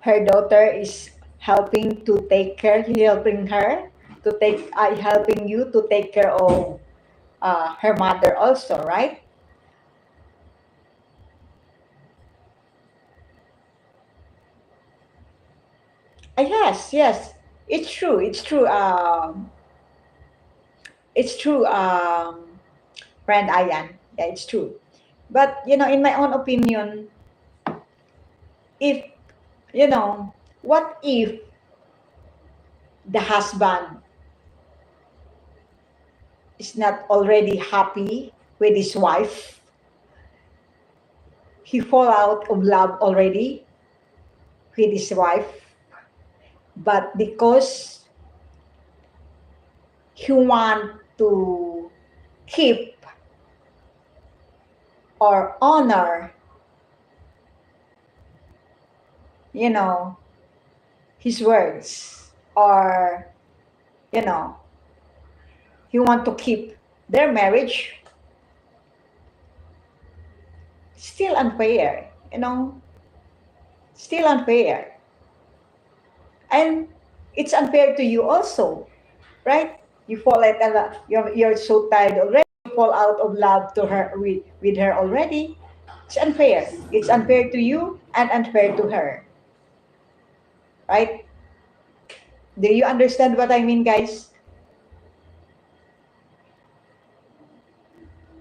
her daughter is helping her to helping you to take care of her mother also, right? Yes, yes, it's true, friend Ayan. Yeah, it's true. But in my own opinion, if you know, what if the husband is not already happy with his wife? He fall out of love already with his wife, but because he want to keep or honor, you know, his words, or you know, he want to keep their marriage, still unfair, still unfair. And it's unfair to you also, right? You fall at you're so tired already, you fall out of love to her with her already. It's unfair. It's unfair to you and unfair to her, right? Do you understand what I mean, guys?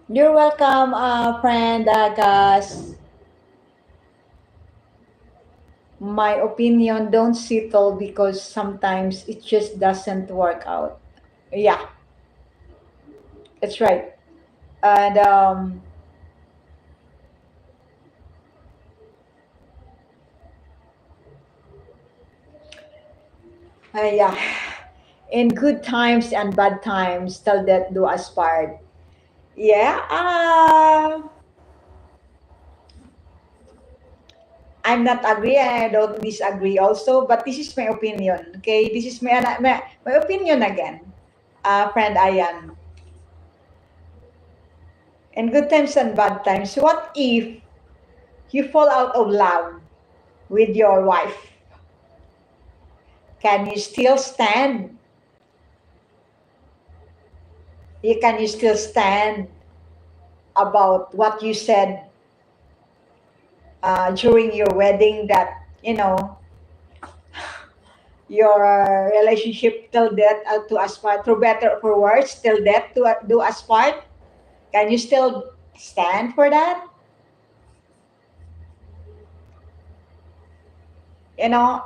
You're welcome, friend Gus. My opinion, don't settle because sometimes it just doesn't work out. Yeah, that's right. And yeah, in good times and bad times, tell that do us part. Yeah, I'm not agree and I don't disagree also, but this is my opinion. Okay, this is my opinion again, friend Ayan. In good times and bad times, what if you fall out of love with your wife? Can you still stand? Can you still stand about what you said during your wedding that your relationship till death to us part, through better or for worse, till death to do us part? Can you still stand for that? You know,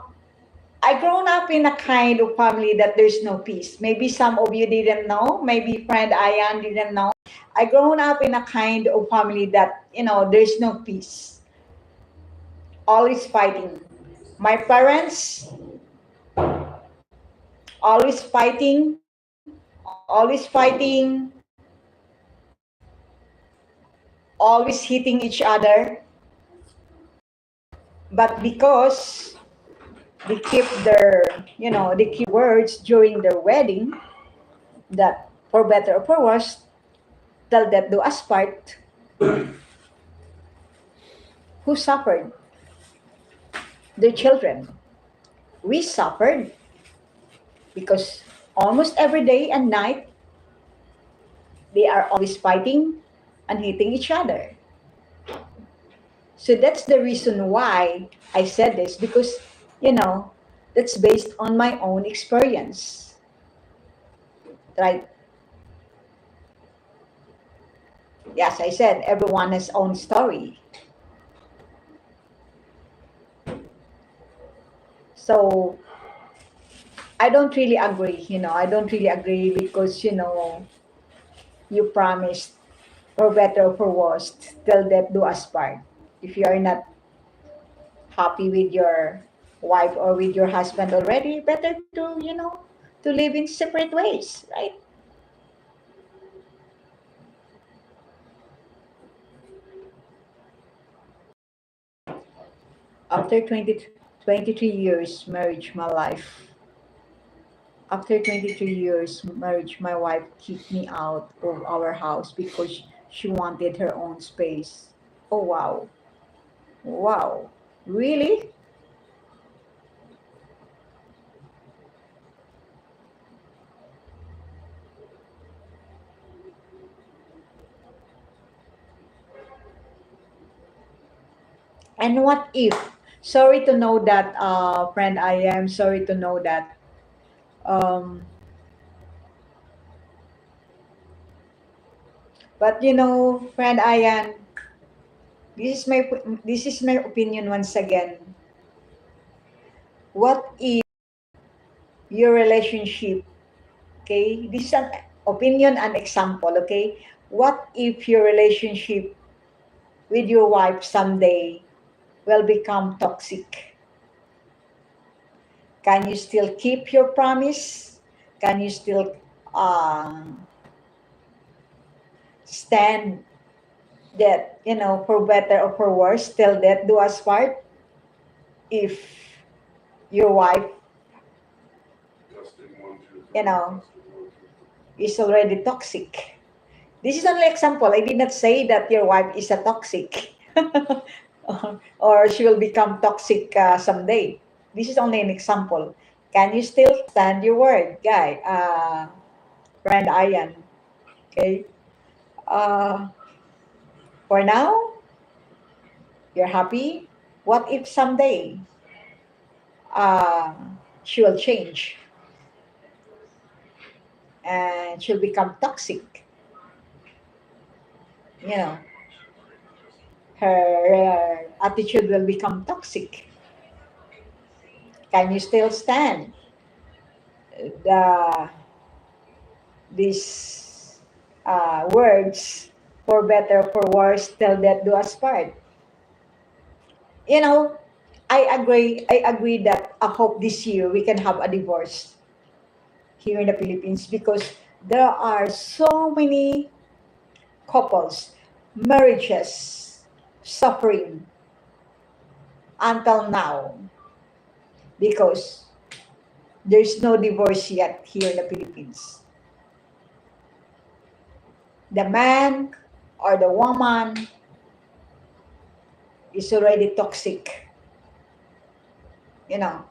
I grown up in a kind of family that there's no peace. Maybe some of you didn't know. Maybe friend Ayan didn't know. I grown up in a kind of family that there's no peace. Always fighting. My parents always fighting, always fighting, always hitting each other. But because they keep they keep words during their wedding that for better or for worse, till death do us part. Who suffered? Their children. We suffered because almost every day and night they are always fighting and hitting each other. So that's the reason why I said this, because you know that's based on my own experience, right? Yes, I said everyone has own story. So I don't really agree. I don't really agree because you promised for better or for worse till death do us part. If you are not happy with your wife or with your husband already, better to to live in separate ways, right? After 23 years marriage, my life. After 23 years marriage, my wife kicked me out of our house because she wanted her own space. Oh wow. Wow. Really? And what if? Sorry to know that, friend. I am sorry to know that. Um, but friend Ayan, this is my opinion once again. What if your relationship, okay? This is an opinion and example, okay? What if your relationship with your wife someday will become toxic? Can you still keep your promise? Can you still stand that, for better or for worse, till death do us part? If your wife you know, is already toxic. This is only example. I did not say that your wife is a toxic or she will become toxic someday. This is only an example. Can you still stand your word, guy? Friend Ian. Okay. Uh, for now, you're happy. What if someday uh, she will change and she'll become toxic? You know, her attitude will become toxic. Can you still stand the these words, for better, for worse, till death do us part? You know, I agree that I hope this year we can have a divorce here in the Philippines, because there are so many couples, marriages suffering until now because there's no divorce yet here in the Philippines. The man or the woman is already toxic, you know,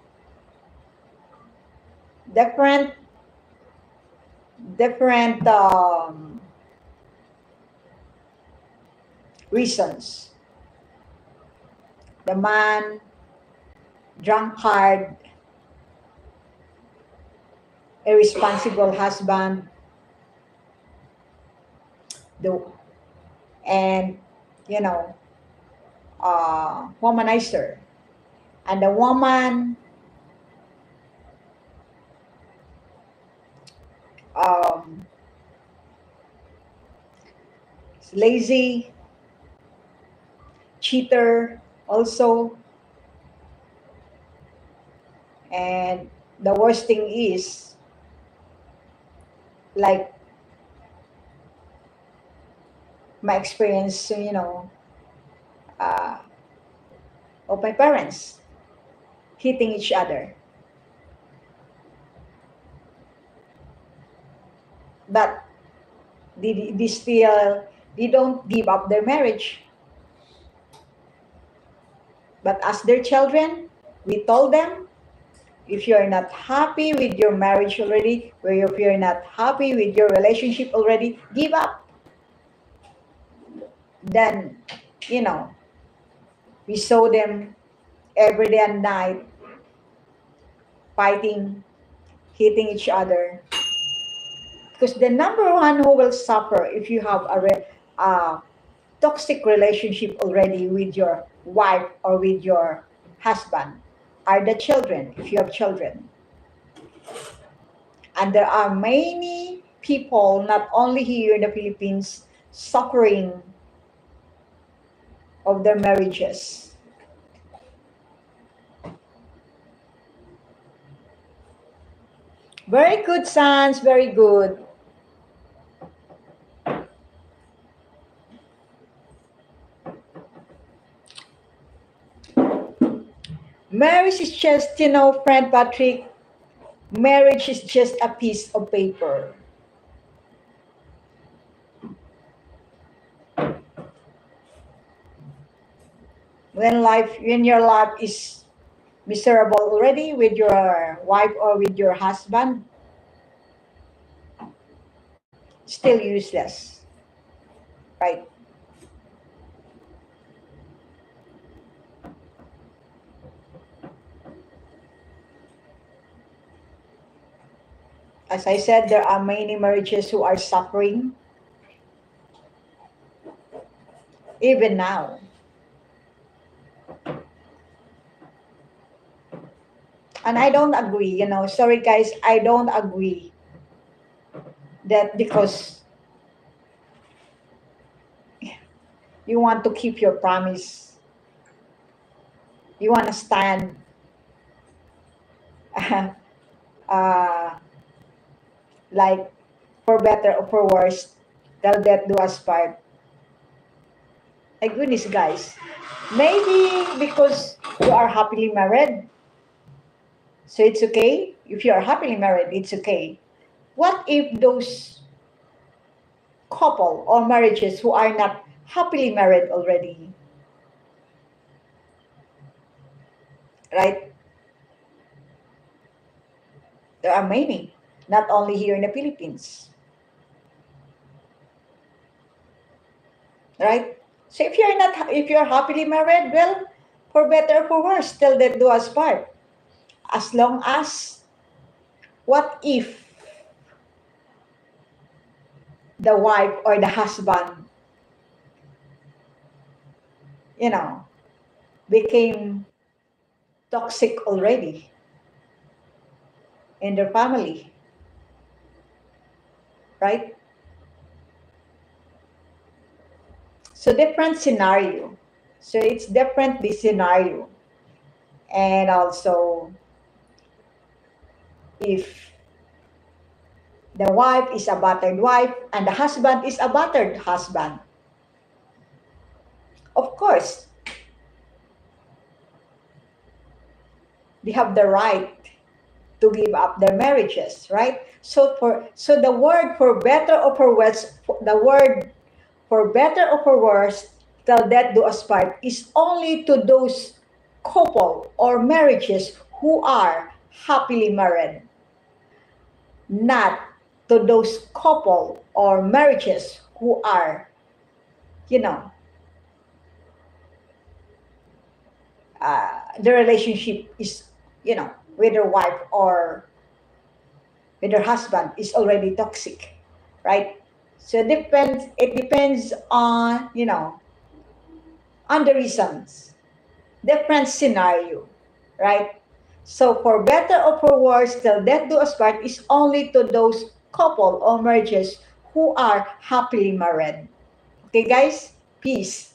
different different reasons. The man, drunkard, irresponsible husband, the and you know, womanizer, and the woman um, is lazy, cheater, also. And the worst thing is, like my experience, uh, of my parents hitting each other, but they still, they don't give up their marriage. But as their children, we told them, if you're not happy with your marriage already, or if you're not happy with your relationship already, give up. Then, you know, we saw them every day and night fighting, hitting each other. Because the number one who will suffer if you have a toxic relationship already with your wife or with your husband are the children, if you have children. And there are many people, not only here in the Philippines, suffering of their marriages. Very good, sons, very good. Marriage is just, friend Patrick, marriage is just a piece of paper. When your life is miserable already with your wife or with your husband, still useless, right? As I said, there are many marriages who are suffering even now. And I don't agree, sorry guys, I don't agree that because you want to keep your promise, you want to stand uh, like, for better or for worse, till death do us part. My goodness, guys. Maybe because you are happily married, so it's okay. If you are happily married, it's okay. What if those couple or marriages who are not happily married already, right? There are many, not only here in the Philippines, right? So if you're happily married, well, for better or for worse, till death do us part. As long as, what if the wife or the husband, you know, became toxic already in their family, right? So different scenario. So it's different the scenario. And also, if the wife is a battered wife and the husband is a battered husband, of course, they have the right to give up their marriages, right? So the word for better or for worse, the word for better or for worse, till death do us part, is only to those couple or marriages who are happily married, not to those couple or marriages who are, you know, the relationship is, with their wife or with their husband is already toxic, right? So it depends on, on the reasons, different scenario, right? So for better or for worse, till death do us part is only to those couple or marriages who are happily married. Okay, guys? Peace.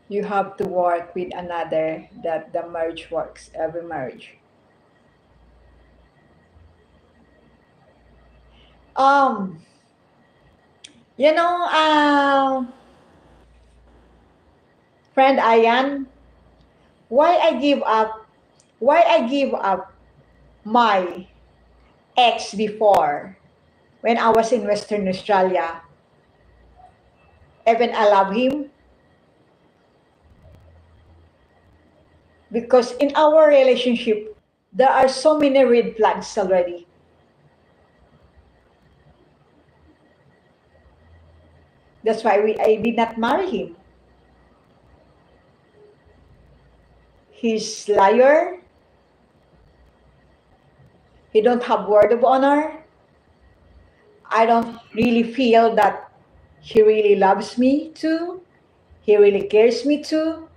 You have to work with another that the marriage works, every marriage. Um, you know, friend Ayan, why I give up, why I give up my ex before when I was in Western Australia, even I love him, because in our relationship, there are so many red flags already. That's why I did not marry him. He's liar. He don't have word of honor. I don't really feel that he really loves me too. He really cares me too.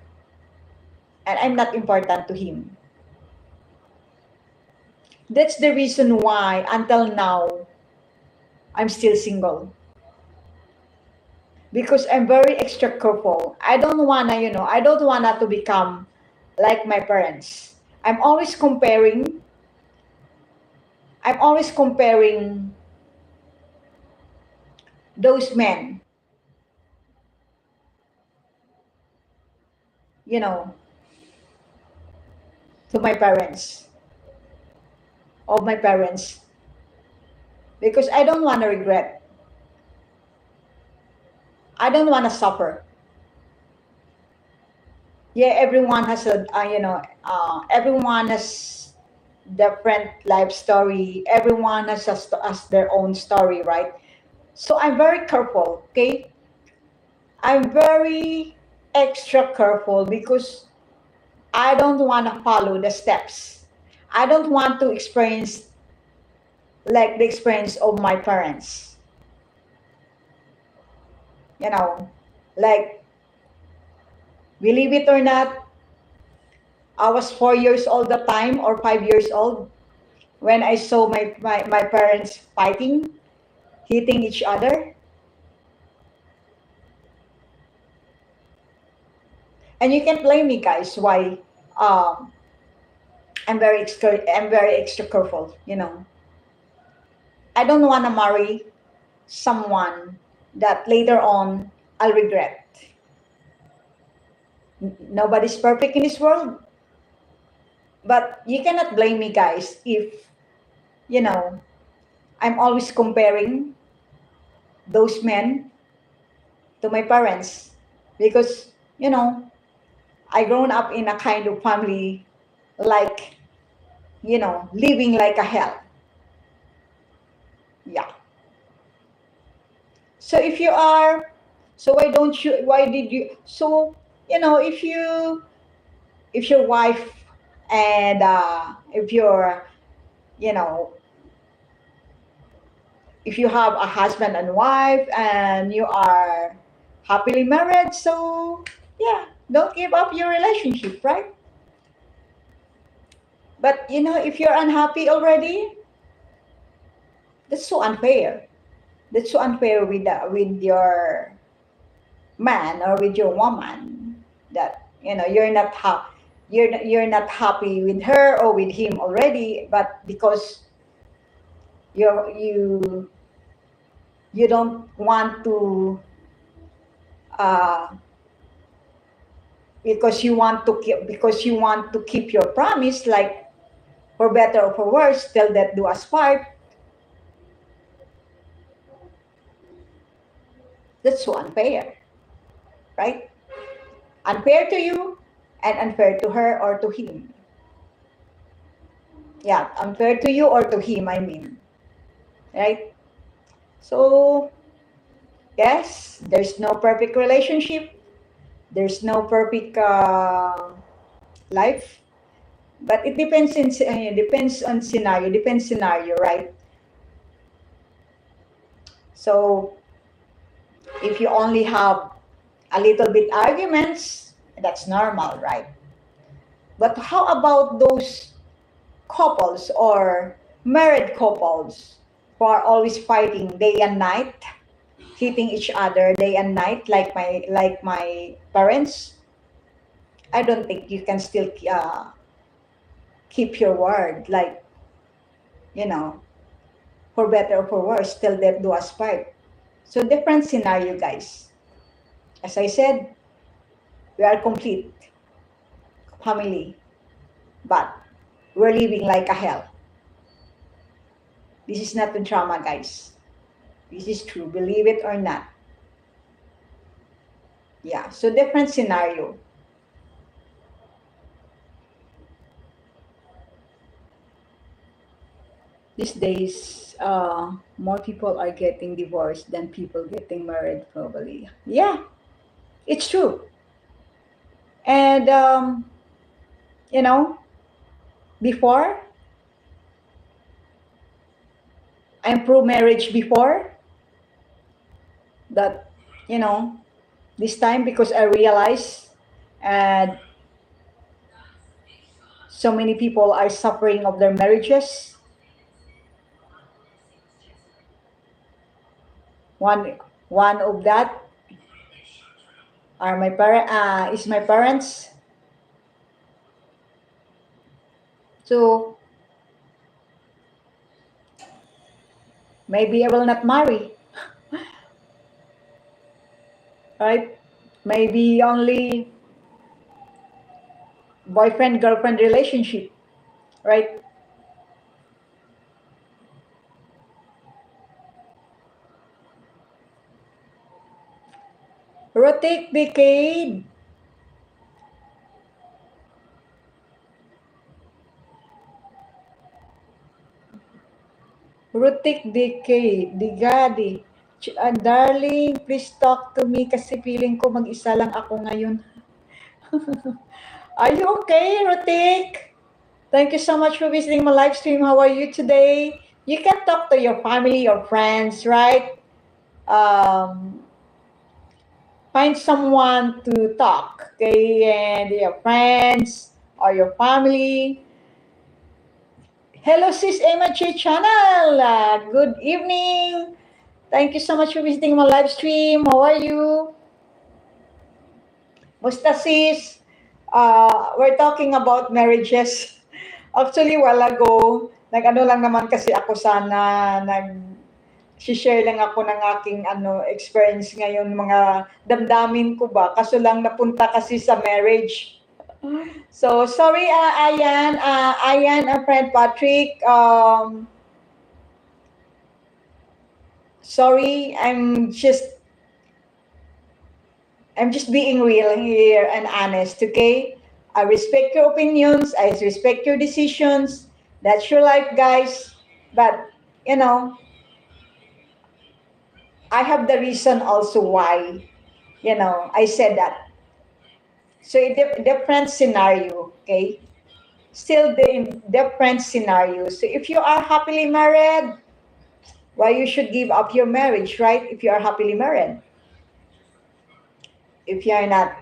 And I'm not important to him. That's the reason why until now I'm still single. Because I'm very extra careful. I don't wanna to become like my parents. I'm always comparing those men, you know, to my parents, of my parents, because I don't want to regret. I don't want to suffer. Yeah, everyone has everyone has different life story. Everyone has their own story, right? So I'm very careful, okay? I'm very extra careful because I don't want to follow the steps. I don't want to experience like the experience of my parents. You know, like, believe it or not, I was 4 years old the time or 5 years old when I saw my parents fighting, hitting each other. And you can't blame me, guys, why um, I'm very extra careful. I don't want to marry someone that later on I'll regret. Nobody's perfect in this world, but you cannot blame me, guys, if you know I'm always comparing those men to my parents because I grown up in a kind of family like living like a hell. Yeah. So if you are, so why don't you? Why did you? So if your wife and if you're you know if you have a husband and wife and you are happily married, so yeah, don't give up your relationship, right? But if you're unhappy already, that's so unfair. That's so unfair with your man or with your woman that you're not happy with her or with him already, but because you you don't want to uh, because you want to keep your promise, like for better or for worse, till death do us part. That's so unfair, right? Unfair to you and unfair to her or to him. Yeah, unfair to you or to him, I mean, right? So yes, there's no perfect relationship, there's no perfect life, but it depends on scenario, right? So if you only have a little bit arguments, that's normal, right? But how about those couples or married couples who are always fighting day and night, hitting each other day and night, like my parents? I don't think you can still keep your word, like you know, for better or for worse, till death do us part. So different scenario, guys. As I said, we are complete family, but we're living like a hell. This is not a drama, guys. This is true, believe it or not. Yeah, so different scenario. These days, more people are getting divorced than people getting married, probably. Yeah, it's true. And, you know, before, I improved marriage before, that, you know, this time because I realized and so many people are suffering of their marriages. One, one of that are is my parents. So maybe I will not marry, right? Maybe only boyfriend girlfriend relationship, right? Rotic decade, rotic decade, digadi. Darling, please talk to me kasi feeling ko mag-isa lang ako ngayon. Are you okay, Rotik? Thank you so much for visiting my live stream. How are you today? You can talk to your family or friends, right? Um, find someone to talk, okay? And your friends or your family. Hello, Sis Emma J channel. Good evening. Thank you so much for visiting my live stream. How are you? Musta sis? We're talking about marriages. Actually, while ago, nag-ano lang naman kasi ako sana, share lang ako ng aking experience ngayon, mga damdamin ko ba. Kaso lang napunta kasi sa marriage. So, sorry, Ayan, friend Patrick. Sorry, I'm just being real here and honest, okay? I respect your opinions, I respect your decisions. That's your life, guys. But, you know, I have the reason also why, I said that. So, a different scenario, okay? Still the different scenario. So, if you are happily married, why you should give up your marriage, right? If you are happily married. If you are not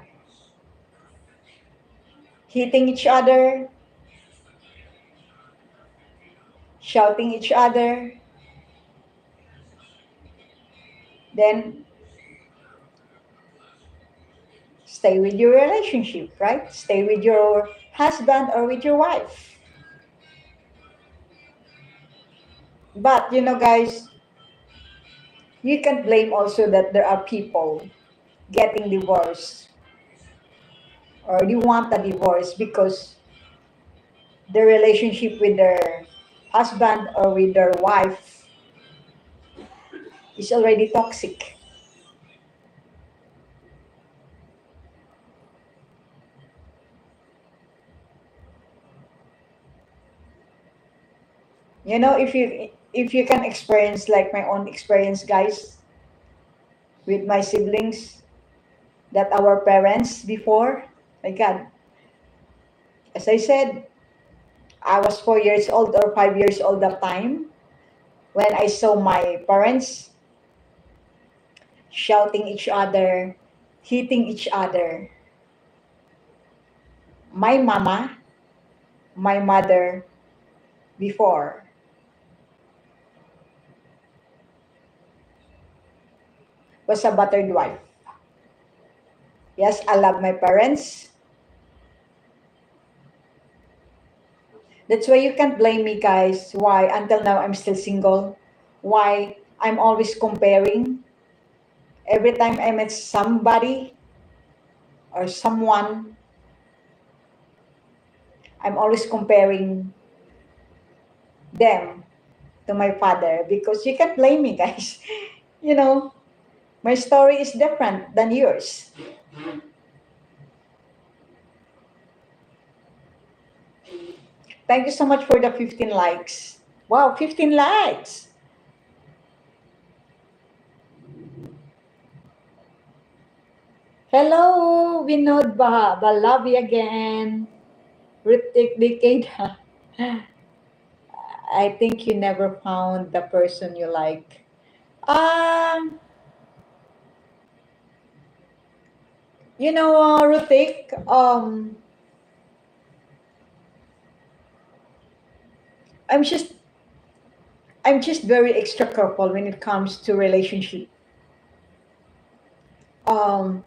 hitting each other, shouting each other, then stay with your relationship, right? Stay with your husband or with your wife. But guys, you can blame also that there are people getting divorced or they want a divorce because their relationship with their husband or with their wife is already toxic. If you can experience like my own experience, guys, with my siblings, that our parents before, my God, as I said, I was 4 years old or 5 years old that time when I saw my parents shouting each other, hitting each other. My mama, my mother before was a battered wife. Yes, I love my parents. That's why you can't blame me, guys. Why until now I'm still single? Why I'm always comparing? Every time I met somebody or someone, I'm always comparing them to my father because you can't blame me, guys. you know, my story is different than yours. Thank you so much for the 15 likes. Wow, 15 likes. Hello, Vinod Balabi again. Ritik Decade. I think you never found the person you like. Um, Ritik, I'm just I'm just very extra careful when it comes to relationship. Um,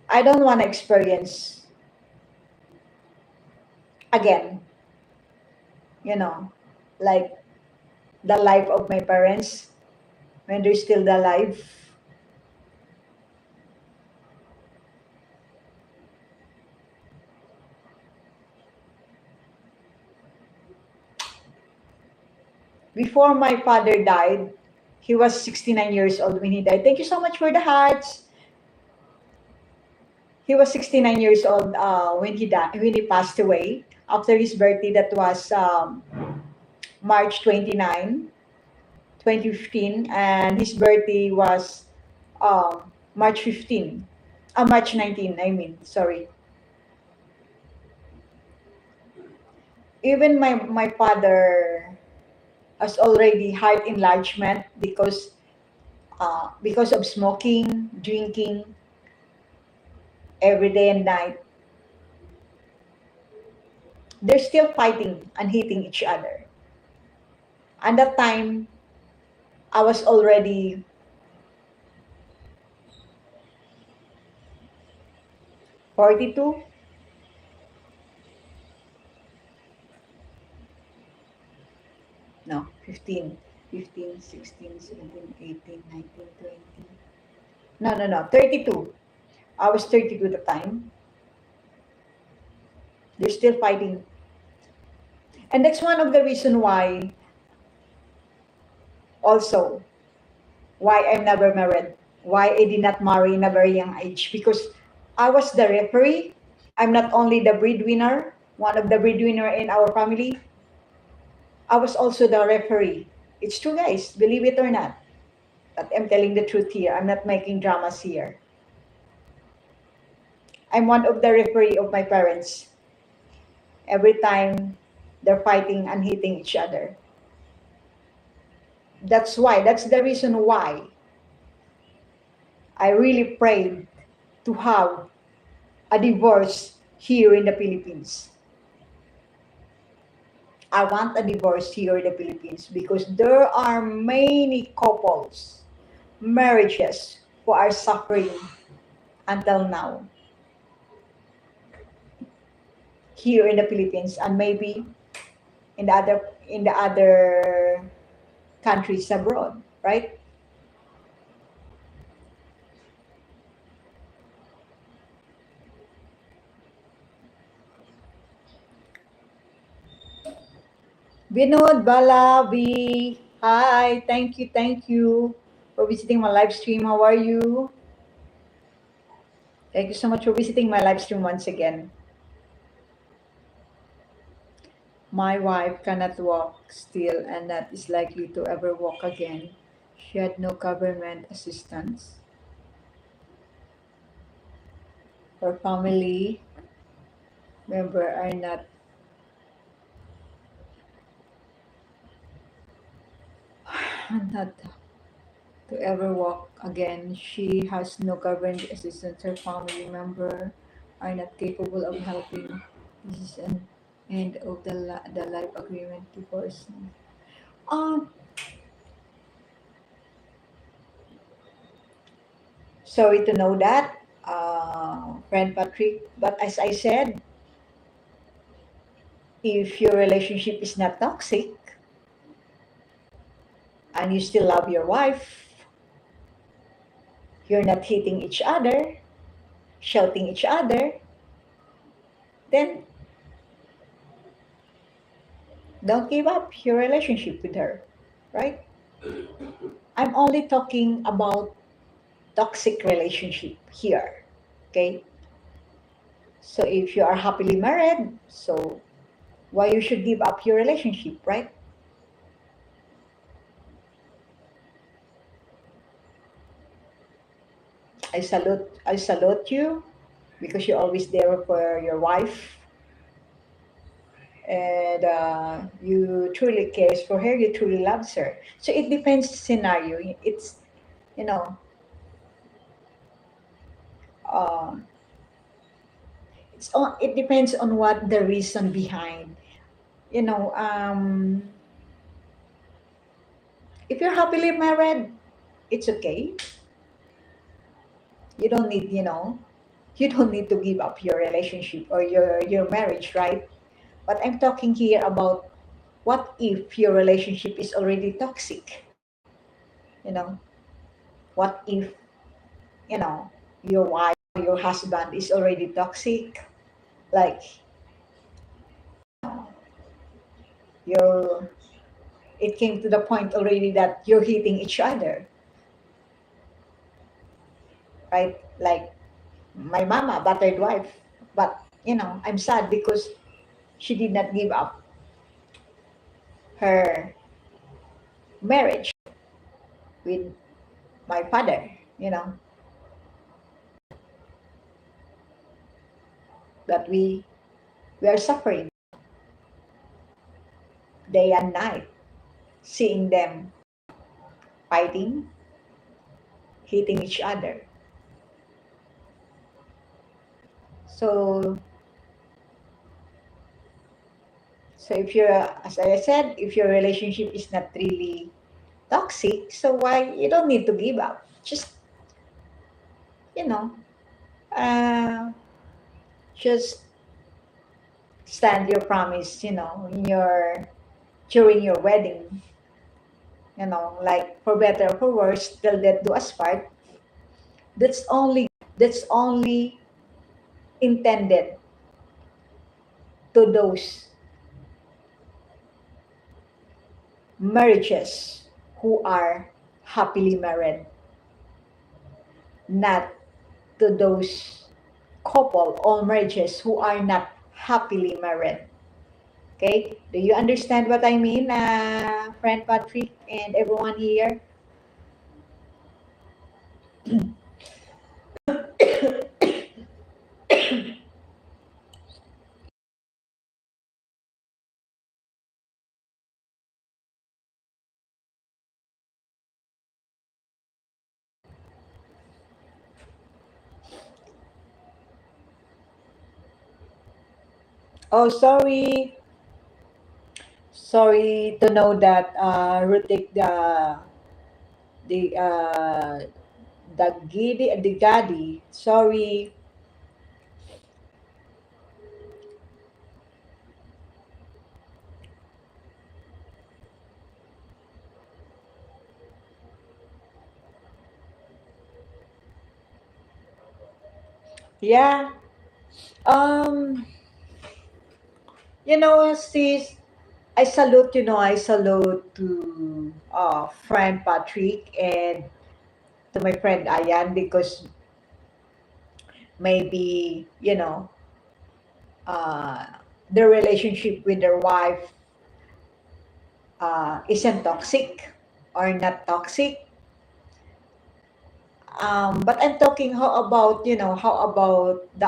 I don't want to experience again, you know, like the life of my parents when they're still alive. Before my father died, he was 69 years old when he died. Thank you so much for the hearts. He was 69 years old when he died, when he passed away after his birthday. That was March 29, 2015, and his birthday was March 15. March 19, I mean, sorry. Even my father has already heart enlargement because of smoking, drinking every day and night. They're still fighting and hitting each other. And that time, I was already 42. 15, 15, 16, 17, 18, 19, 20. No, no, no, 32. I was 32 at the time. They're still fighting. And that's one of the reason why also why I'm never married. Why I did not marry in a very young age. Because I was the referee. I'm not only the breadwinner, one of the breadwinner in our family. I was also the referee. It's true, guys. Believe it or not. But I'm telling the truth here. I'm not making dramas here. I'm one of the referee of my parents. Every time they're fighting and hitting each other. That's why. That's the reason why I really prayed to have a divorce here in the Philippines. I want a divorce here in the Philippines because there are many couples, marriages who are suffering until now here in the Philippines and maybe in the other countries abroad, right? Binod Balabi, hi, thank you for visiting my live stream. How are you? Thank you so much for visiting my live stream once again. My wife cannot walk still and not is likely to ever walk again. She had no government assistance. Her family member are not to ever walk again. She has no government assistance. Her family member are not capable of helping. This is an end of the life agreement divorce. Um, Sorry to know that, friend Patrick. But as I said, if your relationship is not toxic and you still love your wife, you're not hitting each other, shouting each other, then don't give up your relationship with her, right? I'm only talking about toxic relationship here, okay? So if you are happily married, so why you should give up your relationship, right? I salute you because you're always there for your wife and you truly cares for her, you truly loves her. So it depends scenario. It's you know, uh, it depends on what the reason behind. You know, if you're happily married, it's okay. You don't need, you don't need to give up your relationship or your marriage, right? But I'm talking here about what if your relationship is already toxic? You know, what if you know your wife or your husband is already toxic, like you're it came to the point already that you're hitting each other, right? Like my mama battered wife, but I'm sad because she did not give up her marriage with my father, that we are suffering day and night seeing them fighting, hitting each other. So So if as I said, if your relationship is not really toxic, so why you don't need to give up? Just you know, uh, just stand your promise. In your during your wedding. like for better or for worse, till death do us part. That's only intended to those marriages who are happily married, not to those couple or marriages who are not happily married. Okay? Do you understand what I mean, friend Patrick and everyone here? Oh, sorry. Sorry to know that Rutik, the the Gadi. Sorry. Yeah. Um. Sis, I salute to friend Patrick and to my friend Ayan because maybe, uh, their relationship with their wife isn't toxic or not toxic. But I'm talking how about the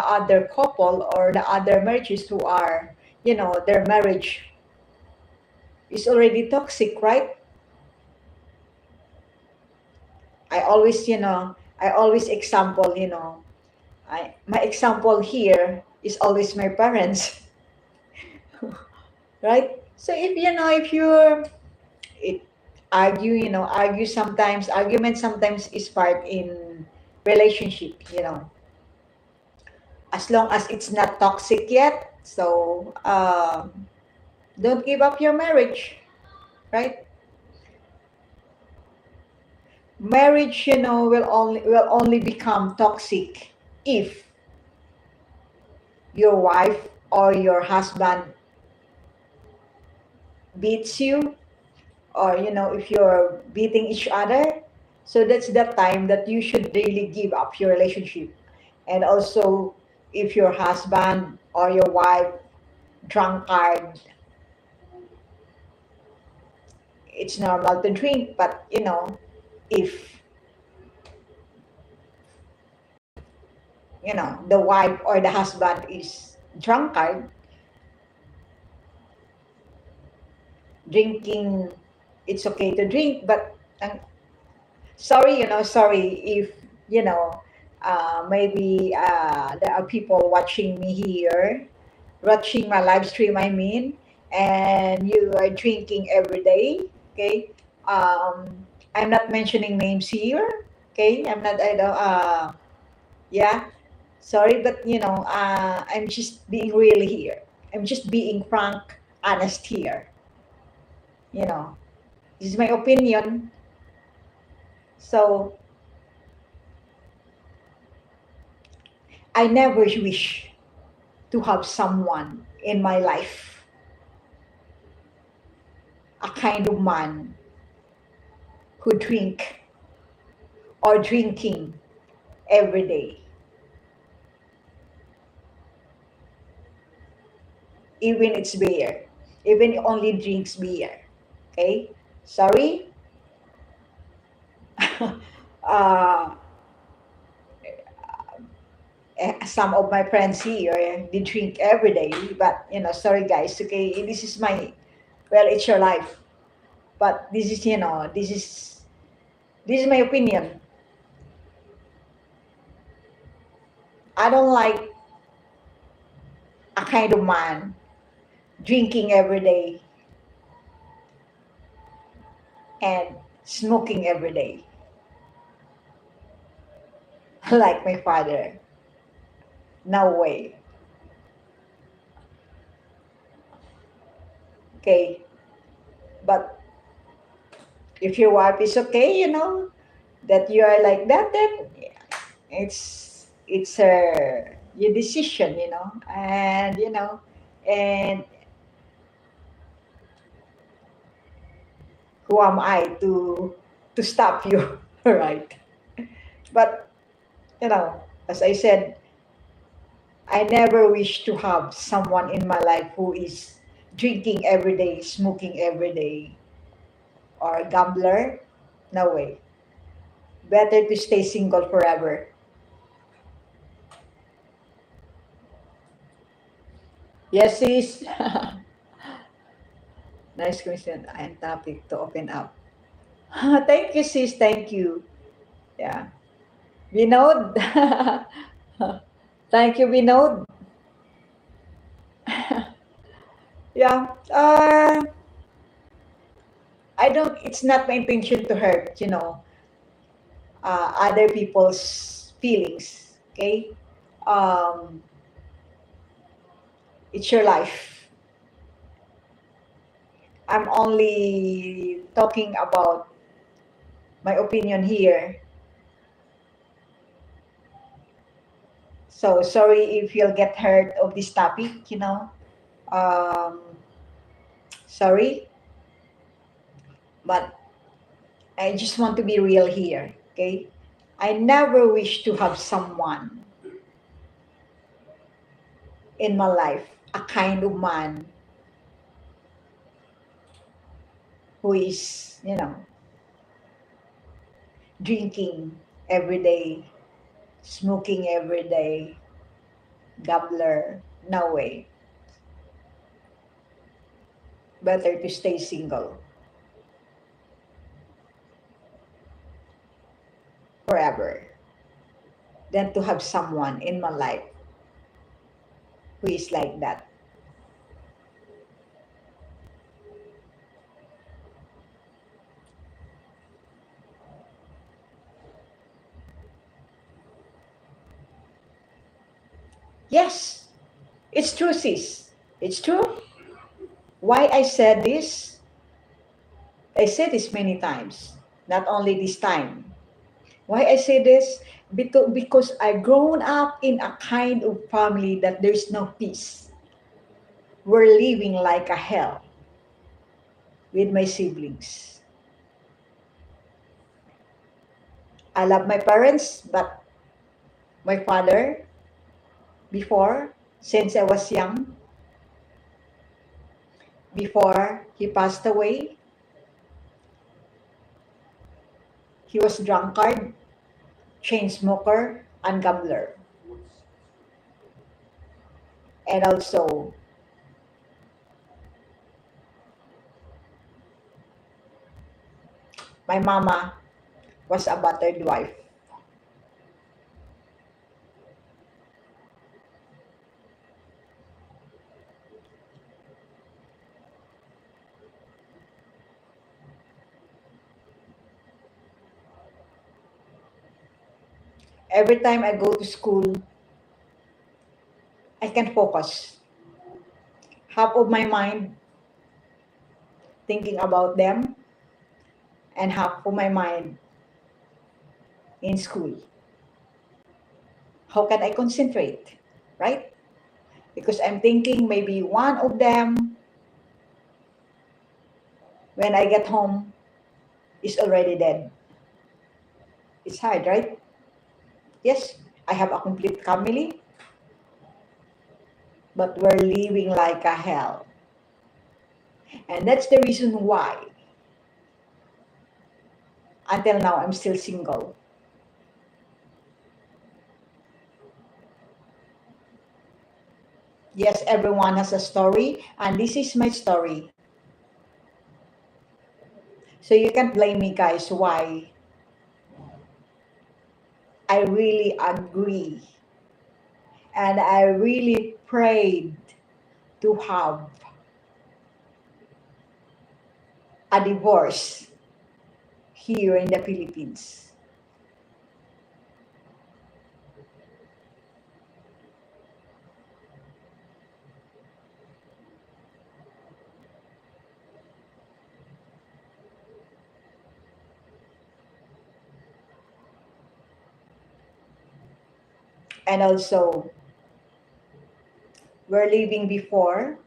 other couple or the other marriages who are, their marriage is already toxic, right? I always example, my example here is always my parents, right? So it argument sometimes is part in relationship, as long as it's not toxic yet. So don't give up your marriage, right? Marriage, will only become toxic if your wife or your husband beats you, or if you're beating each other. So that's the time that you should really give up your relationship. And also, if your husband or your wife drunkard, it's normal to drink, but if the wife or the husband is drunkard, drinking, it's okay to drink, but sorry if you know maybe there are people watching me here, watching my live stream, I mean, and you are drinking every day. Okay. I'm not mentioning names here. Okay. I'm not, I don't, yeah, sorry, but I'm just being real here. I'm just being frank, honest here. you know this is my opinion. So I never wish to have someone in my life, a kind of man who drink or drinking every day, even it's beer, even only drinks beer. Okay, sorry. uh, some of my friends here, they drink every day, but sorry guys. Okay, this is my, well, it's your life, but this is my opinion. I don't like a kind of man drinking every day and smoking every day, like my father. No way. Okay, but If your wife is okay, that you are like that, then it's her your decision, and who am I to stop you, right? But as I said, I never wish to have someone in my life who is drinking every day, smoking every day, or a gambler. No way. Better to stay single forever. Yes, sis. Nice question and topic to open up. Thank you, sis. Thank you. Yeah. Vinod. Thank you, Vinod. Yeah. It's not my intention to hurt, other people's feelings. Okay. Um, it's your life. I'm only talking about my opinion here. So sorry if you'll get hurt of this topic. Um, sorry, but I just want to be real here. Okay. I never wish to have someone in my life, a kind of man who is, drinking every day, smoking every day, gambler. No way. Better to stay single forever than to have someone in my life who is like that. Yes, it's true, sis. It's true. Why I said this? I said this many times, not only this time. Why I say this? Because I grown up in a kind of family that there's no peace. We're living like a hell with my siblings. I love my parents, but my father, before, since I was young, before he passed away, he was drunkard, chain smoker, and gambler. And also, my mama was a battered wife. Every time I go to school, I can focus. Half of my mind thinking about them, and half of my mind in school. How can I concentrate? Right? Because I'm thinking maybe one of them, when I get home, is already dead. It's hard, right? Yes, I have a complete family, but we're living like a hell. And that's the reason why, until now, I'm still single. Yes, everyone has a story, and this is my story. So you can't blame me, guys, why I really agree and I really prayed to have a divorce here in the Philippines. And also, we're living before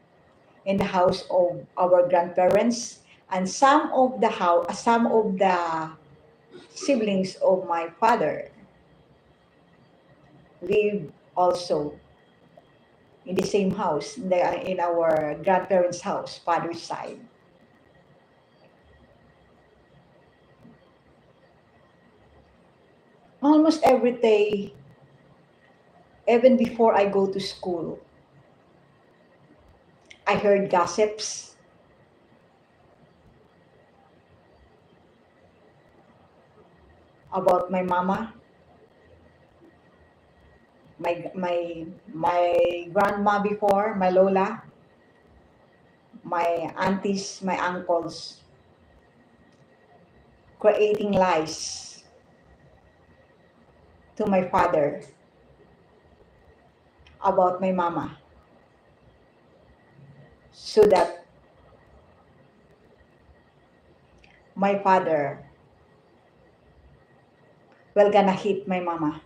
in the house of our grandparents, and some of the siblings of my father live also in the same house, in our grandparents' house, father's side. Almost every day, even before I go to school, I heard gossips about my mama, my grandma before, my lola, my aunties, my uncles, creating lies to my father about my mama, so that my father will gonna hit my mama.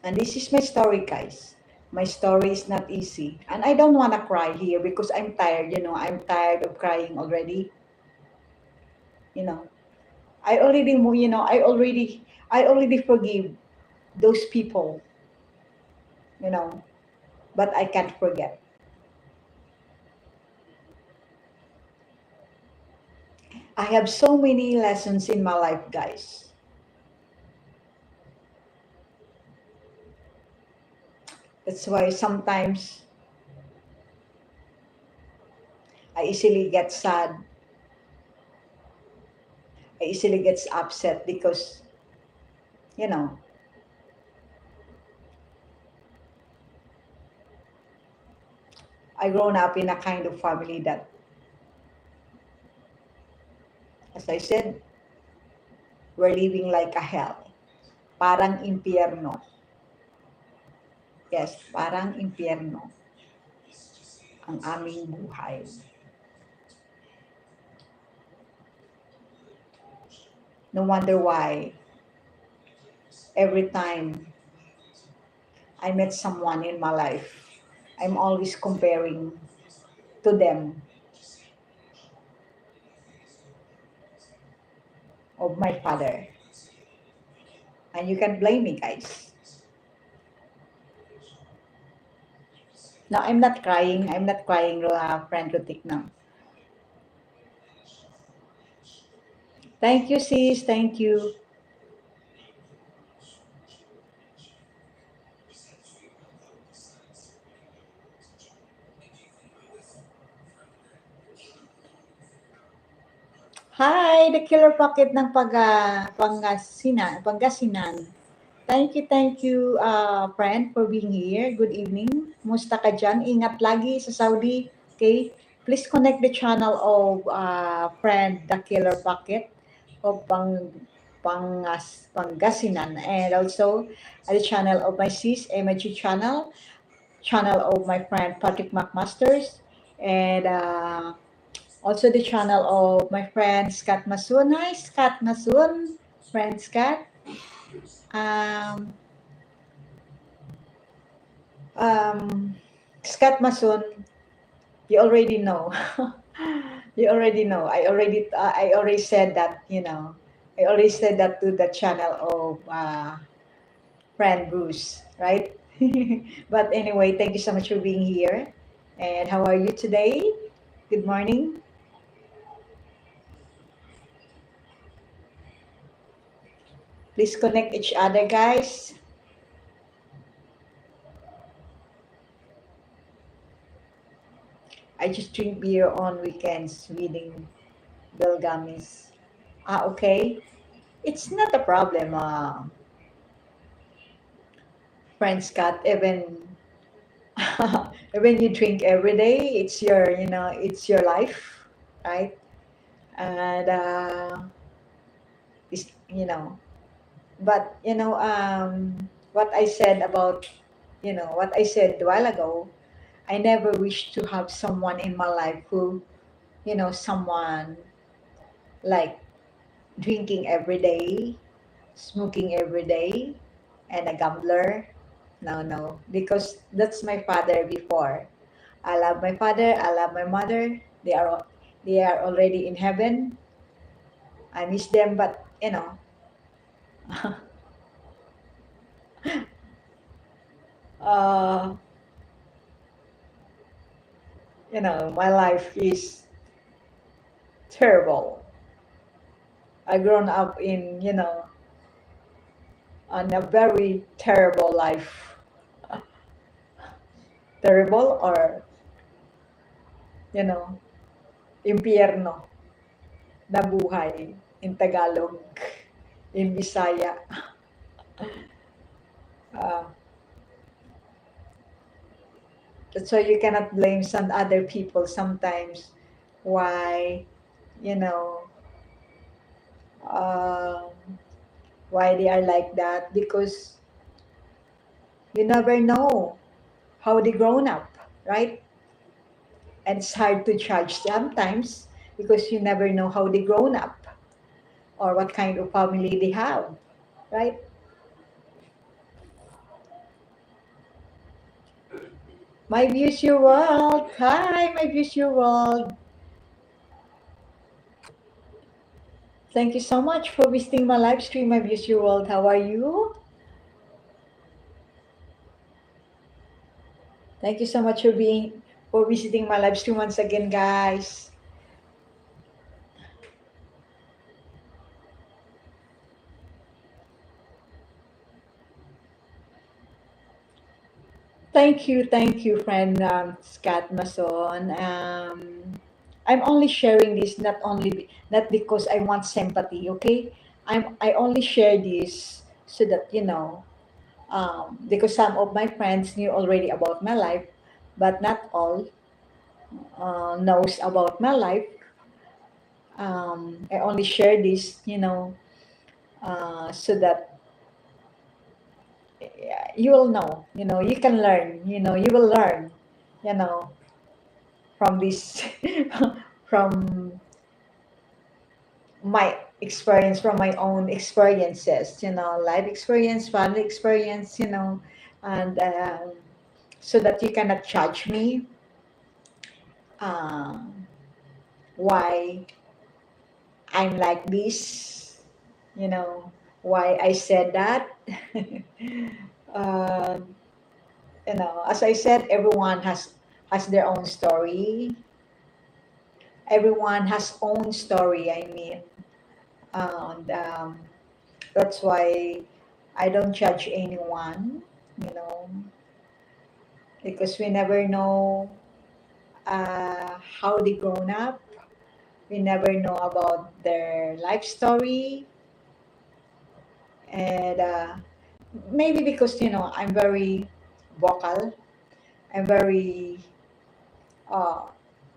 And this is my story, guys. My story is not easy. And I don't want to cry here because I'm tired, I'm tired of crying already. You know, I already, I already forgive those people, you know, but I can't forget. I have so many lessons in my life, guys. That's why sometimes I easily get sad. I easily get upset because, you know, I grown up in a kind of family that, as I said, we're living like a hell. Parang impyerno. Yes, parang impyerno ang aming buhay. No wonder why every time I met someone in my life, I'm always comparing to them of my father. And you can blame me, guys. No, I'm not crying. I'm not crying, friend Rutik now. Thank you, sis. Thank you. Hi, the killer pocket ng Pangasinan. Thank you, friend, for being here. Good evening. Musta ka dyan? Ingat lagi sa Saudi. Okay? Please connect the channel of friend The Killer Pocket of Pangasinan, and also the channel of my sis, MG channel of my friend Patrick McMasters, and also the channel of my friend Scott Masun. Hi, Scott Masun. Friend Scott. Um, um, Scott Masun, you already know. You already know. I already said that, I already said that to the channel of friend Bruce, right? But anyway, thank you so much for being here. And how are you today? Good morning. Please connect each other, guys. I just drink beer on weekends, reading Belgamis. Okay. It's not a problem, friend Scott. Even when you drink every day, it's your life, right? And it's, but what I said about, what I said a while ago. I never wish to have someone in my life who, someone like drinking every day, smoking every day, and a gambler. No, no, because that's my father before. I love my father, I love my mother. They are already in heaven. I miss them, but uh, my life is terrible. I grown up in, on a very terrible life. Terrible or, you know, impyerno na buhay in Tagalog, in Bisaya. Uh, so you cannot blame some other people sometimes why, you know, um, why they are like that because you never know how they grown up, right? And it's hard to judge sometimes because you never know how they grown up or what kind of family they have, right? My views your world. Hi, my views your world. Thank you so much for visiting my live stream, my views your world. How are you? Thank you so much for visiting my live stream once again, guys. Thank you, friend Scott Mason. I'm only sharing this not because I want sympathy, okay? I only share this so that because some of my friends knew already about my life, but not all knows about my life. I only share this, so that you will know, you can learn, you will learn, you know, from this, from my experience, from my own experiences, life experience, family experience, and so that you cannot judge me um, why I'm like this, why I said that. uh, as I said, everyone has their own story. Everyone has own story. I mean, and that's why I don't judge anyone. You know, because we never know how they grown up. We never know about their life story, and maybe because I'm very vocal. I'm very uh,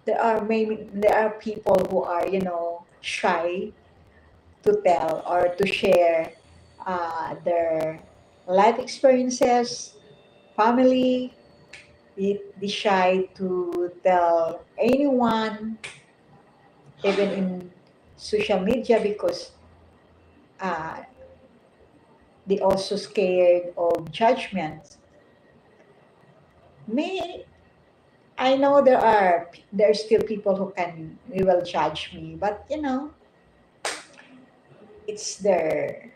there are people who are shy to tell or to share their life experiences, family. They shy to tell anyone, even in social media, because uh, they also scared of judgment. May I know there's still people who will judge me, but it's there.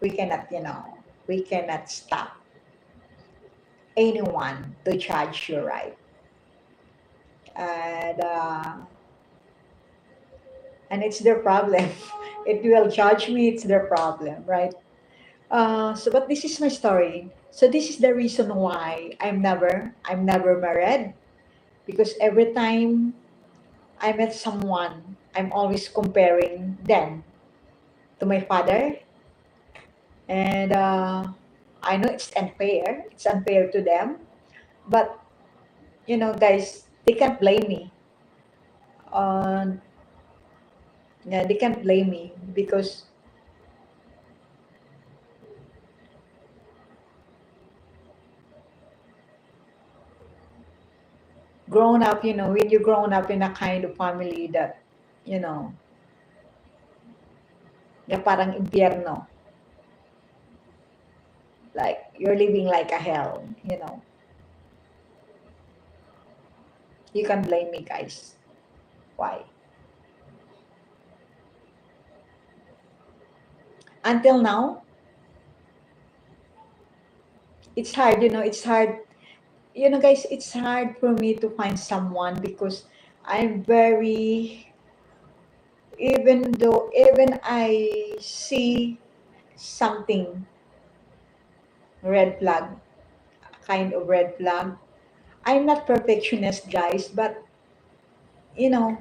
We cannot stop anyone to judge you, right? And it's their problem. If you will judge me, it's their problem, right? But this is my story. So this is the reason why I'm never married, because every time I met someone, I'm always comparing them to my father, and I know it's unfair. It's unfair to them, but guys, they can't blame me. Uh, yeah, they can't blame me because when you grown up in a kind of family that, you know, na parang impyerno. Like, you're living like a hell, you know. You can blame me, guys. Why? Until now, it's hard, it's hard. Guys, it's hard for me to find someone because I'm very, even I see something, red flag, kind of red flag. I'm not perfectionist, guys, but you know,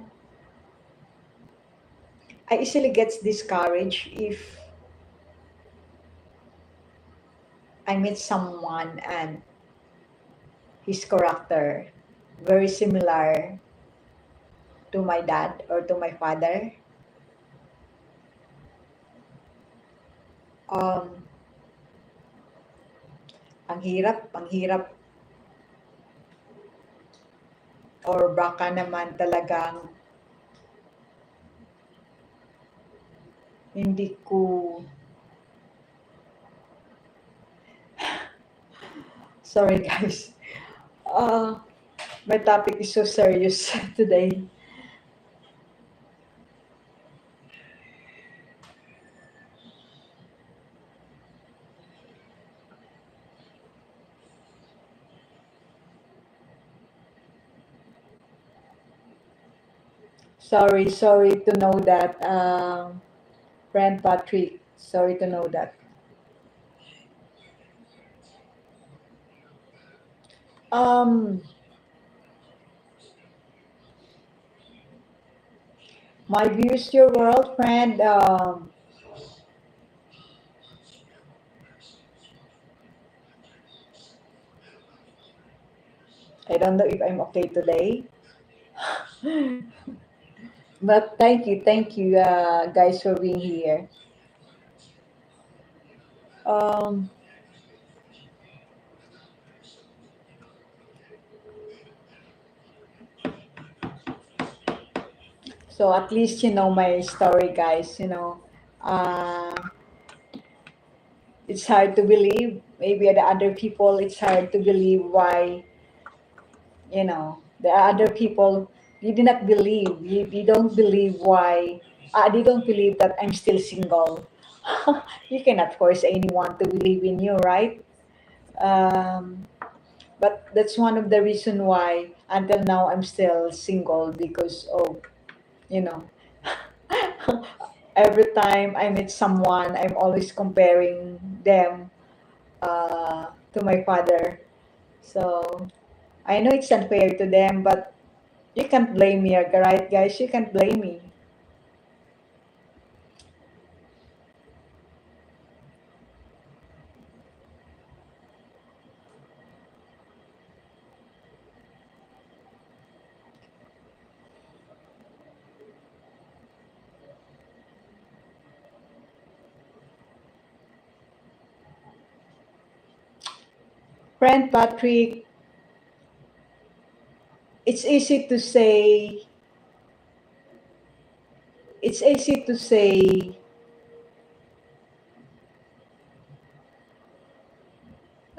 I easily gets discouraged if I meet someone and his character very similar to my dad or to my father. Um, ang hirap, or baka naman talagang hindi ko, sorry guys, uh, my topic is so serious today. Sorry to know that, friend Patrick, sorry to know that. Um, my views, your world, friend. I don't know if I'm okay today, but thank you, guys, for being here. Um, so at least you know my story, guys. Uh, it's hard to believe. Maybe the other people, it's hard to believe why. There are other people you did not believe. You don't believe why. They don't believe that I'm still single. You cannot force anyone to believe in you, right? Um, but that's one of the reason why until now I'm still single because of, you know, every time I meet someone, I'm always comparing them to my father. So I know it's unfair to them, but you can't blame me, right, guys? You can't blame me. Friend Patrick, it's easy to say, it's easy to say,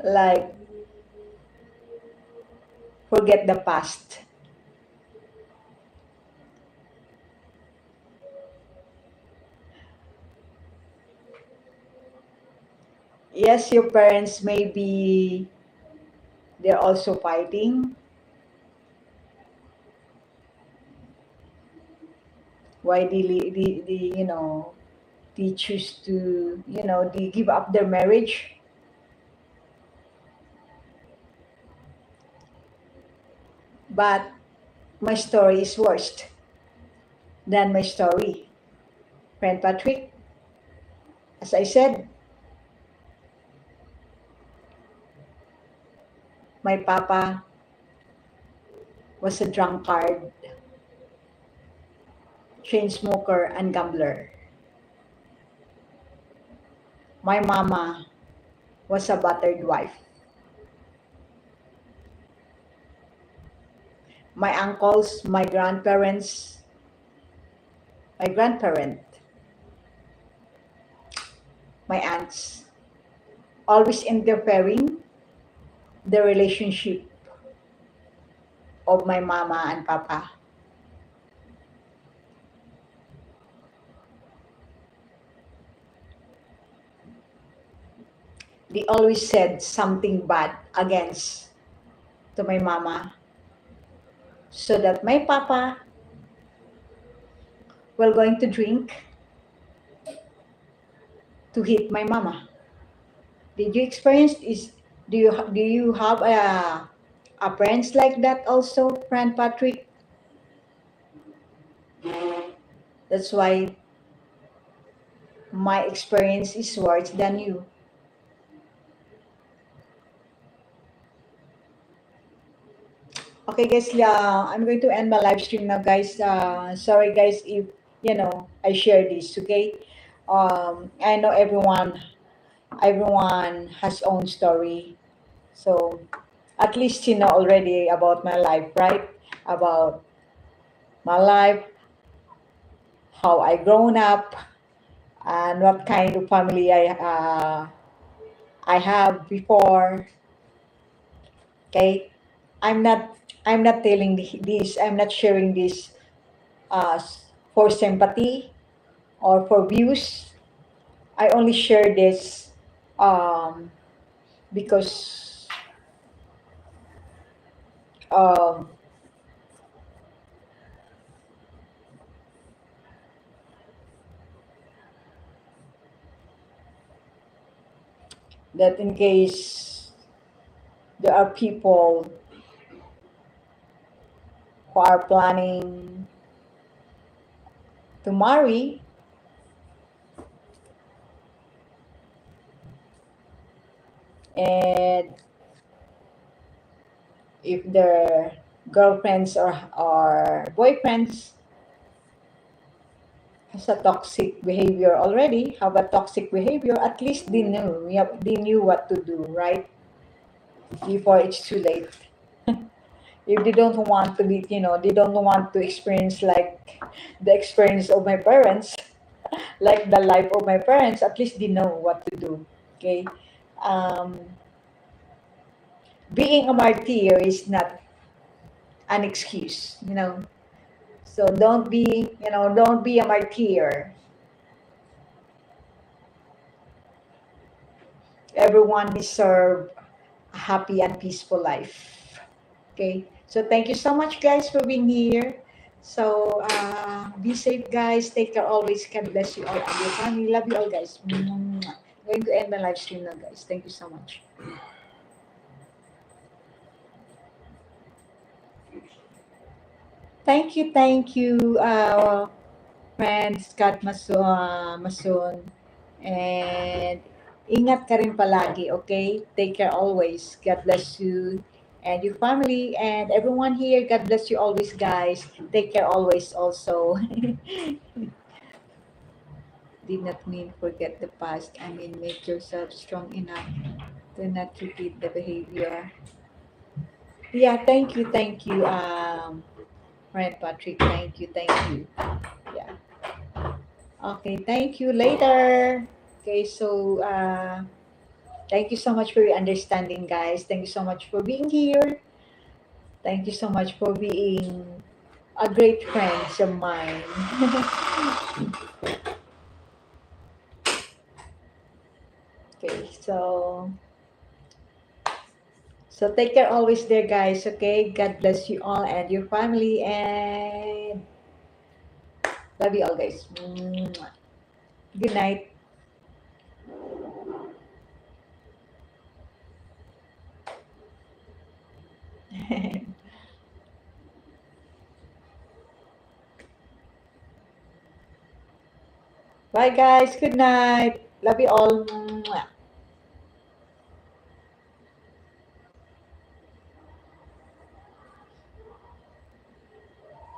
like, forget the past. Yes, your parents maybe they're also fighting. Why they choose to, they give up their marriage. But my story is worse than my story. Friend Patrick, as I said, my papa was a drunkard, chain smoker, and gambler. My mama was a battered wife. My uncles, my grandparent, my aunts, always interfering the relationship of my mama and papa. They always said something bad against to my mama so that my papa will going to drink to hit my mama. Did you experience is do you have a friends like that also, friend Patrick? That's why my experience is worse than you. Okay, guys, I'm going to end my live stream now, guys. Sorry, guys, if I share this. Okay, I know everyone has own story, so at least you know already about my life, right? About my life, how I grown up, and what kind of family I have before. Okay, I'm not I'm not telling this. I'm not sharing this for sympathy or for views. I only share this um, because um, that in case there are people who are planning to marry, and if their girlfriends or boyfriends has a toxic behavior already, have a toxic behavior, at least they knew. Yeah, they knew what to do, right? Before it's too late. If they don't want to be, they don't want to experience like the experience of my parents, like the life of my parents, at least they know what to do. Okay. Um, Being a martyr is not an excuse. So don't be a martyr. Everyone deserve a happy and peaceful life. Okay. So thank you so much, guys, for being here. So be safe, guys. Take care always. God bless you all and your family. Love you all, guys. Mwah. Going to end my live stream now, guys. Thank you so much. Thank you, friend Scott Mason. And ingat ka rin palagi, okay? Take care always. God bless you and your family and everyone here. God bless you always, guys. Take care always also. Did not mean forget the past. I mean make yourself strong enough to not repeat the behavior. Yeah, thank you, friend Patrick. Thank you. Yeah. Okay, thank you. Later. Okay, so thank you so much for your understanding, guys. Thank you so much for being here. Thank you so much for being a great friends of mine. Okay, so take care always there, guys. Okay, God bless you all and your family, and love you all, guys. Mwah. Good night. Bye, guys. Good night. Love you all. Mwah.